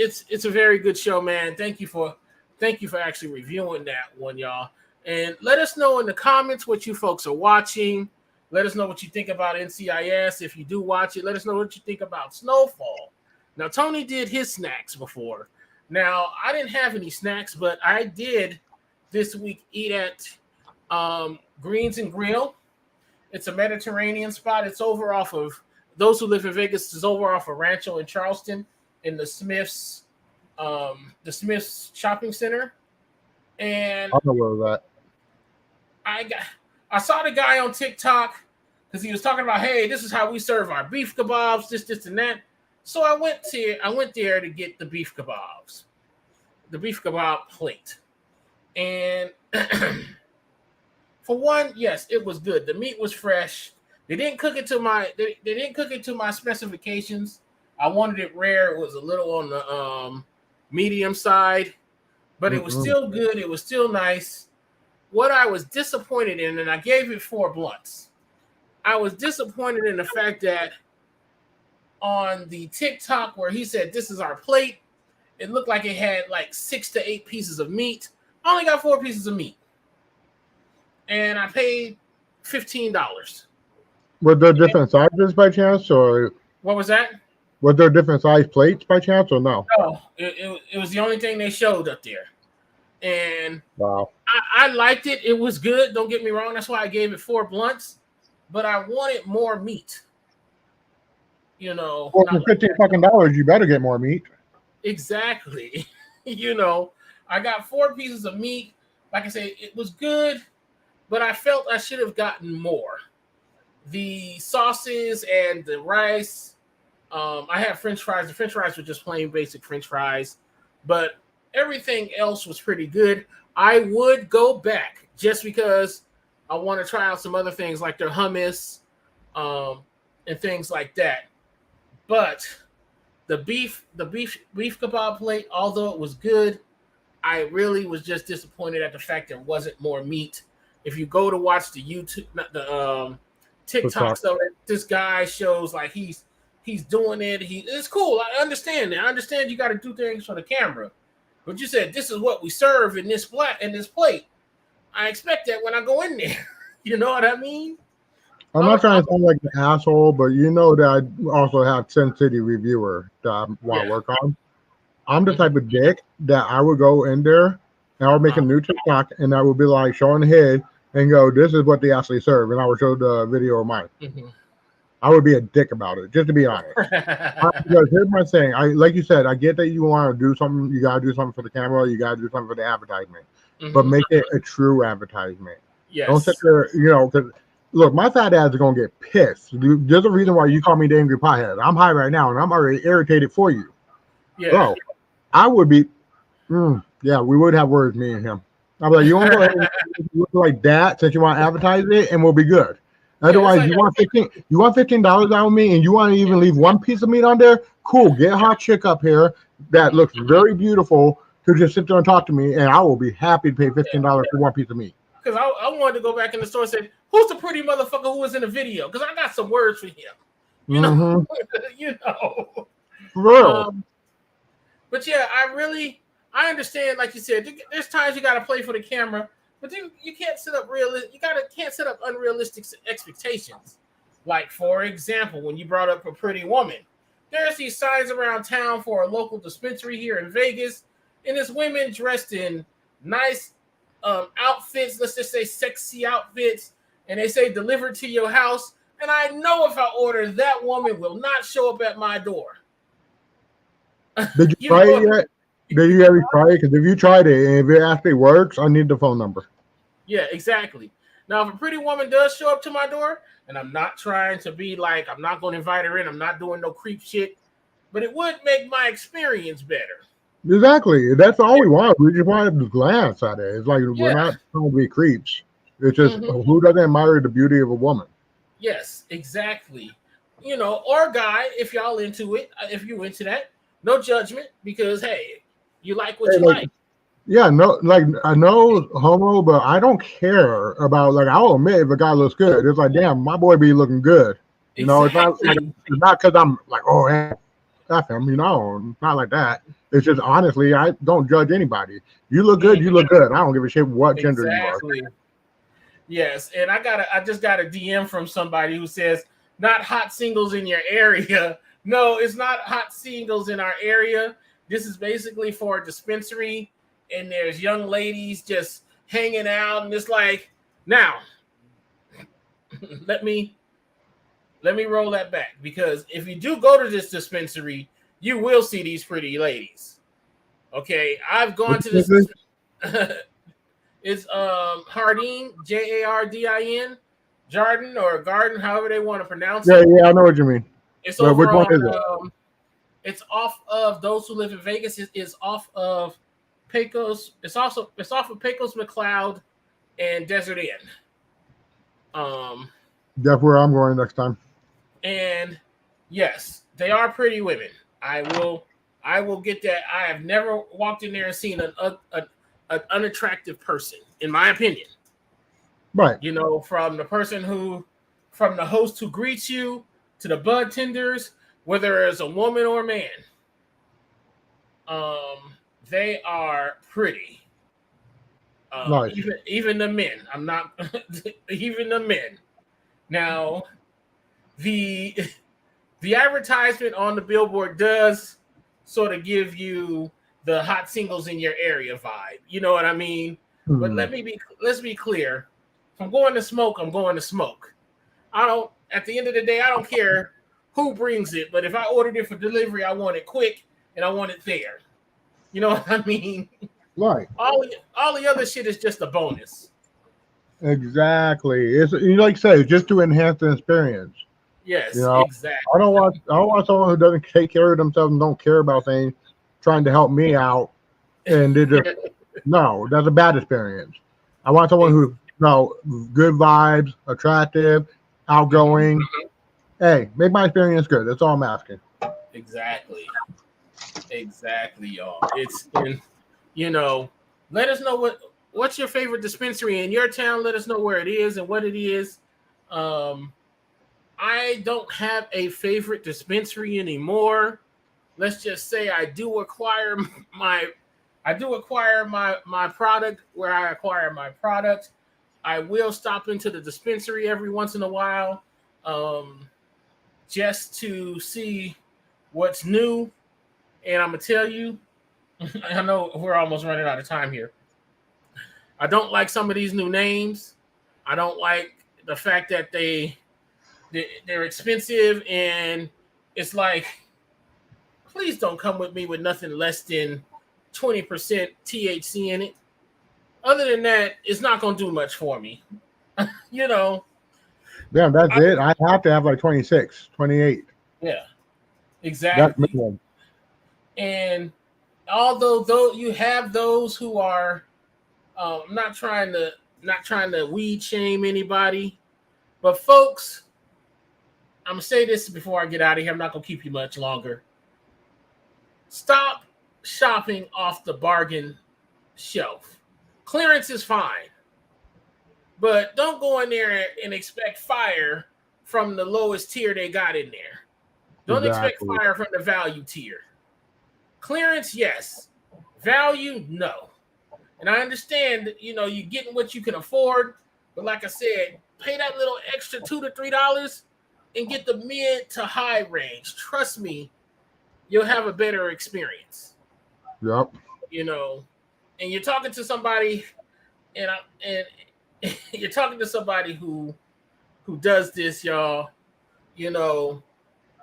a very good show, man. Thank you for actually reviewing that one, y'all. And let us know in the comments what you folks are watching. Let us know what you think about NCIS. If you do watch it, let us know what you think about Snowfall. Now, Tony did his snacks before. Now, I didn't have any snacks, but I did this week eat at Greens and Grill. It's a Mediterranean spot. It's over off of, those who live in Vegas, is over off of Rancho in Charleston in the Smith's shopping center. And I don't know where that. I saw the guy on TikTok because he was talking about, hey, this is how we serve our beef kebabs, this, and that. So I went there to get the beef kebabs, the beef kebab plate. And for one, yes, it was good. The meat was fresh. They didn't cook it to my specifications. I wanted it rare. It was a little on the medium side, but it was still good. It was still nice. What I was disappointed in, and I gave it 4 blunts, I was disappointed in the fact that on the TikTok where he said, this is our plate, it looked like it had like 6 to 8 pieces of meat. I only got 4 pieces of meat. And I paid $15. Were there different sizes by chance, or what was that? Were there different size plates by chance, or no? No, it was the only thing they showed up there. And wow, I liked it. It was good. Don't get me wrong. That's why I gave it 4 blunts. But I wanted more meat. Well, for $15 you better get more meat. Exactly. I got 4 pieces of meat. Like I said, it was good, but I felt I should have gotten more. The sauces and the rice. I had French fries. The French fries were just plain basic French fries, but everything else was pretty good. I would go back just because I want to try out some other things like their hummus and things like that. But the beef kebab plate, although it was good, I really was just disappointed at the fact there wasn't more meat. If you go to watch the YouTube, the TikTok stuff, this guy shows like he's doing it. It's cool. I understand that. I understand you got to do things for the camera, but you said this is what we serve in this plate. I expect that when I go in there. You know what I mean? I'm not trying to sound like an asshole, but you know that I also have Sin City Reviewer that I want to work on. I'm the type of dick that I would go in there and I would make a new TikTok and I would be like showing the head and go, this is what they actually serve. And I would show the video of mine. I would be a dick about it, just to be honest. Because here's my thing. Like you said, I get that you want to do something. You got to do something for the camera. You got to do something for the advertisement. But make it a true advertisement. Yes. Don't sit there, because look, my fat ass is going to get pissed. There's a reason why you call me the Angry Pothead. I'm high right now, and I'm already irritated for you. Yeah. Bro, I would be, yeah, we would have words, me and him. I'm like, you want to go ahead and look like that since you want to advertise it, and we'll be good. Otherwise, like, you want $15 out of me, and you want to even leave 1 piece of meat on there? Cool, get a hot chick up here that looks very beautiful to just sit there and talk to me, and I will be happy to pay $15 for 1 piece of meat. Because I wanted to go back in the store and say, who's the pretty motherfucker who was in the video? Because I got some words for him. You know? For real. But yeah, I understand, like you said, there's times you got to play for the camera, But you can't set up can't set up unrealistic expectations. Like, for example, when you brought up a pretty woman, there's these signs around town for a local dispensary here in Vegas, and it's women dressed in nice outfits, let's just say sexy outfits, and they say delivered to your house. And I know if I order, that woman will not show up at my door. Did you try it yet? Did you ever try it? Because if you tried it and if it actually works, I need the phone number. Yeah, exactly. Now, if a pretty woman does show up to my door, and I'm not trying to be like, I'm not going to invite her in, I'm not doing no creep shit, but it would make my experience better. Exactly. That's all we want. We just want to glance at it. It's like we're not trying to be creeps. It's just who doesn't admire the beauty of a woman? Yes, exactly. You know, or guy, if y'all into it, if you into that, no judgment, because hey, you like what you like. Yeah, no, like I know homo, but I don't care about like I'll admit if a guy looks good. It's like, damn, my boy be looking good. You know, it's not like it's not because I'm like, oh, hey, F him. You know, it's not like that. It's just honestly, I don't judge anybody. You look good, you look good. I don't give a shit what gender you are. Yes, and I just got a DM from somebody who says not hot singles in your area. No, it's not hot singles in our area. This is basically for a dispensary, and there's young ladies just hanging out, and it's like, now let me roll that back, because if you do go to this dispensary, you will see these pretty ladies. Okay, I've gone to this. It's Jardin, Jardin, Jardin or Garden, however they want to pronounce it. Yeah, I know what you mean. It's over which one is it? It's off of Those Who Live in Vegas. It is off of Pecos. It's off of Pecos McLeod and Desert Inn. That's where I'm going next time. And yes, they are pretty women. I will get that. I have never walked in there and seen an unattractive person, in my opinion. Right. You know, from the host who greets you to the bud tenders, whether it's a woman or a man, they are pretty. Nice. Even the men. I'm not even the men. Now, the advertisement on the billboard does sort of give you the hot singles in your area vibe. You know what I mean? But let's be clear. If I'm going to smoke, I'm going to smoke. At the end of the day, I don't care who brings it, but if I ordered it for delivery, I want it quick and I want it there. You know what I mean? Right. All the other shit is just a bonus. Exactly. It's like you say, it's just to enhance the experience. Yes, you know, exactly. I don't want someone who doesn't take care of themselves and don't care about things trying to help me out, and they just no, that's a bad experience. I want someone who good vibes, attractive, outgoing. Hey, make my experience good. That's all I'm asking. Exactly, y'all. Let us know what's your favorite dispensary in your town. Let us know where it is and what it is. I don't have a favorite dispensary anymore. Let's just say I do acquire my product where I acquire my product. I will stop into the dispensary every once in a while, just to see what's new. And I'm gonna tell you, I know we're almost running out of time here. I don't like some of these new names. I don't like the fact that they're expensive, and it's like, please don't come with me with nothing less than 20% THC in it. Other than that, it's not going to do much for me. You know. Yeah, that's it. I have to have like 26, 28. Yeah, exactly. That's and although you have those who are not trying to weed shame anybody, but folks, I'm going to say this before I get out of here. I'm not going to keep you much longer. Stop shopping off the bargain shelf. Clearance is fine, but don't go in there and expect fire from the lowest tier they got in there. Don't expect fire from the value tier. Clearance, yes. Value, no. And I understand that, you're getting what you can afford. But like I said, pay that little extra $2 to $3 and get the mid to high range. Trust me, you'll have a better experience. Yep. And you're talking to somebody, and you're talking to somebody who does this, y'all.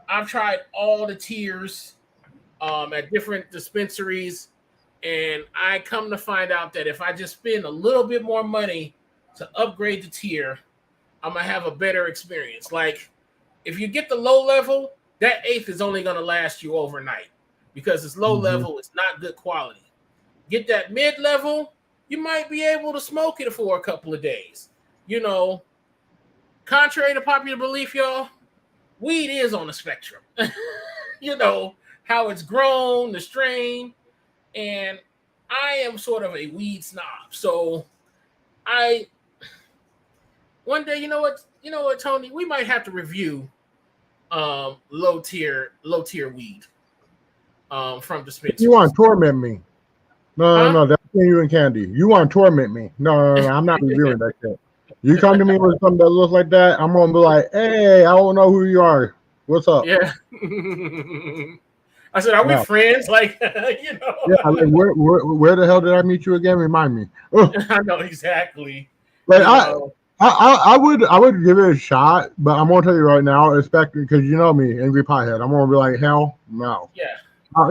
I've tried all the tiers at different dispensaries, and I come to find out that if I just spend a little bit more money to upgrade the tier, I'm gonna have a better experience. Like, if you get the low level, that eighth is only gonna last you overnight because it's low level, it's not good quality. Get that mid level, you might be able to smoke it for a couple of days. Contrary to popular belief, y'all, weed is on the spectrum. How it's grown, the strain, and I am sort of a weed snob. So one day, you know what, Tony, we might have to review low tier weed from dispensaries. You want to torment me? No, that's you and Candy. You want to torment me? No, I'm not reviewing that shit. You come to me with something that looks like that, I'm gonna be like, hey, I don't know who you are. What's up? Yeah. I said, are we friends? Like, Yeah, like, where the hell did I meet you again? Remind me. I know exactly. Like, I would give it a shot, but I'm gonna tell you right now, especially because you know me, angry pothead. I'm gonna be like, hell no. Yeah.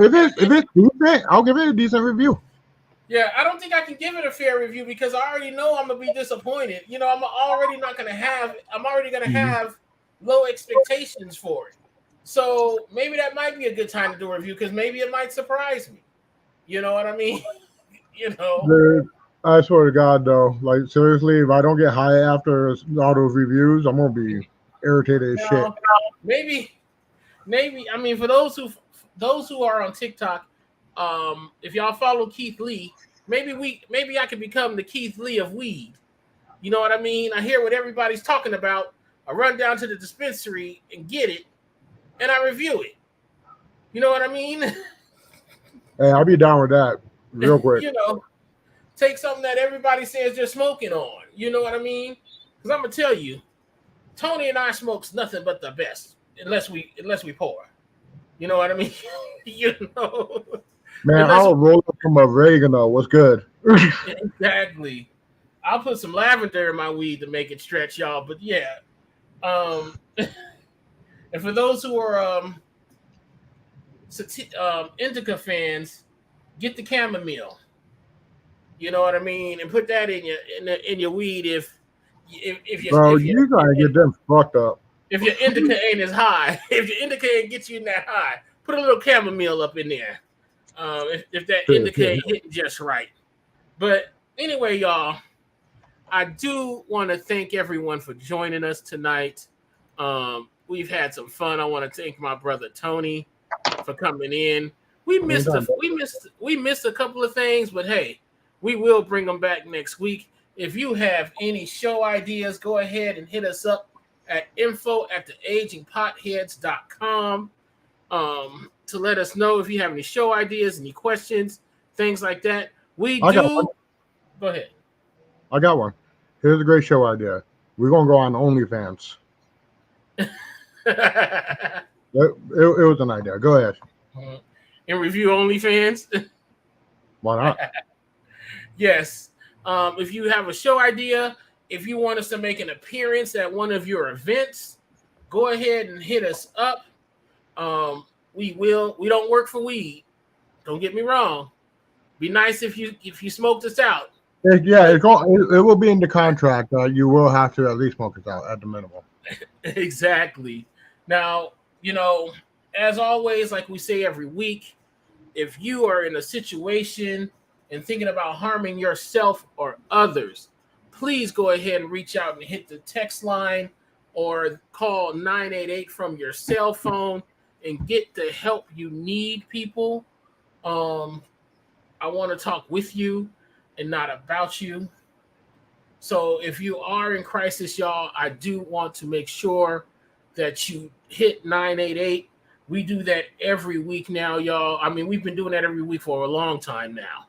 If it's decent, I'll give it a decent review. Yeah, I don't think I can give it a fair review because I already know I'm gonna be disappointed. I'm already gonna have low expectations for it. So maybe that might be a good time to do a review because maybe it might surprise me. You know what I mean? Dude, I swear to God, though, like seriously, if I don't get high after all those reviews, I'm gonna be irritated as shit. Maybe. I mean, for those who are on TikTok, if y'all follow Keith Lee, maybe I could become the Keith Lee of weed. You know what I mean? I hear what everybody's talking about. I run down to the dispensary and get it, and I review it. You know what I mean? Hey, I'll be down with that real quick. Take something that everybody says they're smoking on. You know what I mean? Because I'm gonna tell you, Tony and I smokes nothing but the best, unless we pour. You know what I mean? Man, I'll roll up some oregano. What's good? Exactly. I'll put some lavender in my weed to make it stretch, y'all. But yeah. And for those who are indica fans, get the chamomile. You know what I mean, and put that in your weed if you gotta get them fucked up. If your indica ain't as high, if your indica ain't get you in that high, put a little chamomile up in there. If that indica ain't hitting just right. But anyway, y'all, I do want to thank everyone for joining us tonight. We've had some fun. I want to thank my brother Tony for coming in. We missed a couple of things, but hey, we will bring them back next week. If you have any show ideas, go ahead and hit us up at info@theagingpotheads.com to let us know if you have any show ideas, any questions, things like that. Go ahead. I got one. Here's a great show idea. We're going to go on OnlyFans. It was an idea. Go ahead. And review OnlyFans? Why not? Yes. If you have a show idea, if you want us to make an appearance at one of your events, go ahead and hit us up. We don't work for weed. Don't get me wrong. Be nice if you smoked us out. Yeah, it will be in the contract. You will have to at least smoke us out at the minimum. Exactly. Now, as always, like we say every week, if you are in a situation and thinking about harming yourself or others, please go ahead and reach out and hit the text line or call 988 from your cell phone and get the help you need, people. I want to talk with you and not about you. So if you are in crisis, y'all, I do want to make sure that you hit 988. We do that every week now, y'all. I mean, we've been doing that every week for a long time now.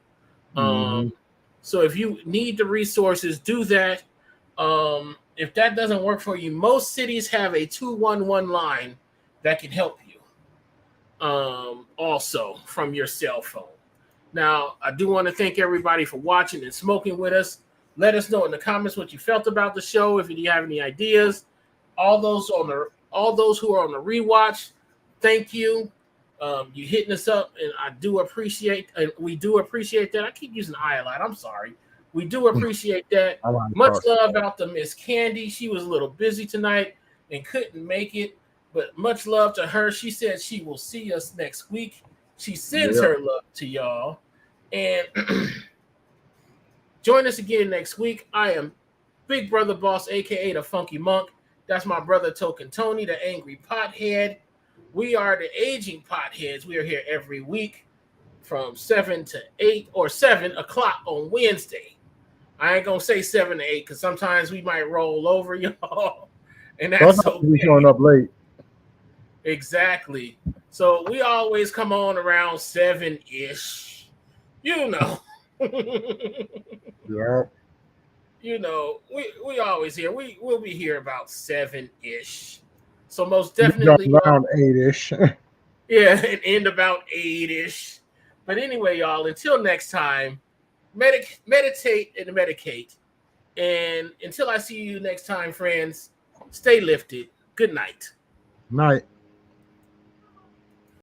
So if you need the resources, do that. If that doesn't work for you, most cities have a 211 line that can help you. Also from your cell phone. Now, I do want to thank everybody for watching and smoking with us. Let us know in the comments what you felt about the show. If you have any ideas, all those who are on the rewatch, thank you. You hitting us up, and I do appreciate, and we do appreciate that. I keep using I a lot. I'm sorry. We do appreciate that. Much love out to Miss Candy. She was a little busy tonight and couldn't make it, but much love to her. She said she will see us next week. She sends her love to y'all. And join us again next week. I am Big Brother Boss, a.k.a. the Funky Monk. That's my brother Token Tony, the Angry Pothead. We are the Aging Potheads. We are here every week from 7 to 8 or 7 o'clock on Wednesday. I ain't going to say 7 to 8 because sometimes we might roll over, y'all. And that's okay. Showing up late. Exactly. So we always come on around 7-ish. You know. Yeah. You know, we always here. We'll be here about 7-ish. So most definitely around 8-ish. Yeah, and end about 8-ish. But anyway, y'all, until next time, meditate and medicate. And until I see you next time, friends, stay lifted. Good night. Night.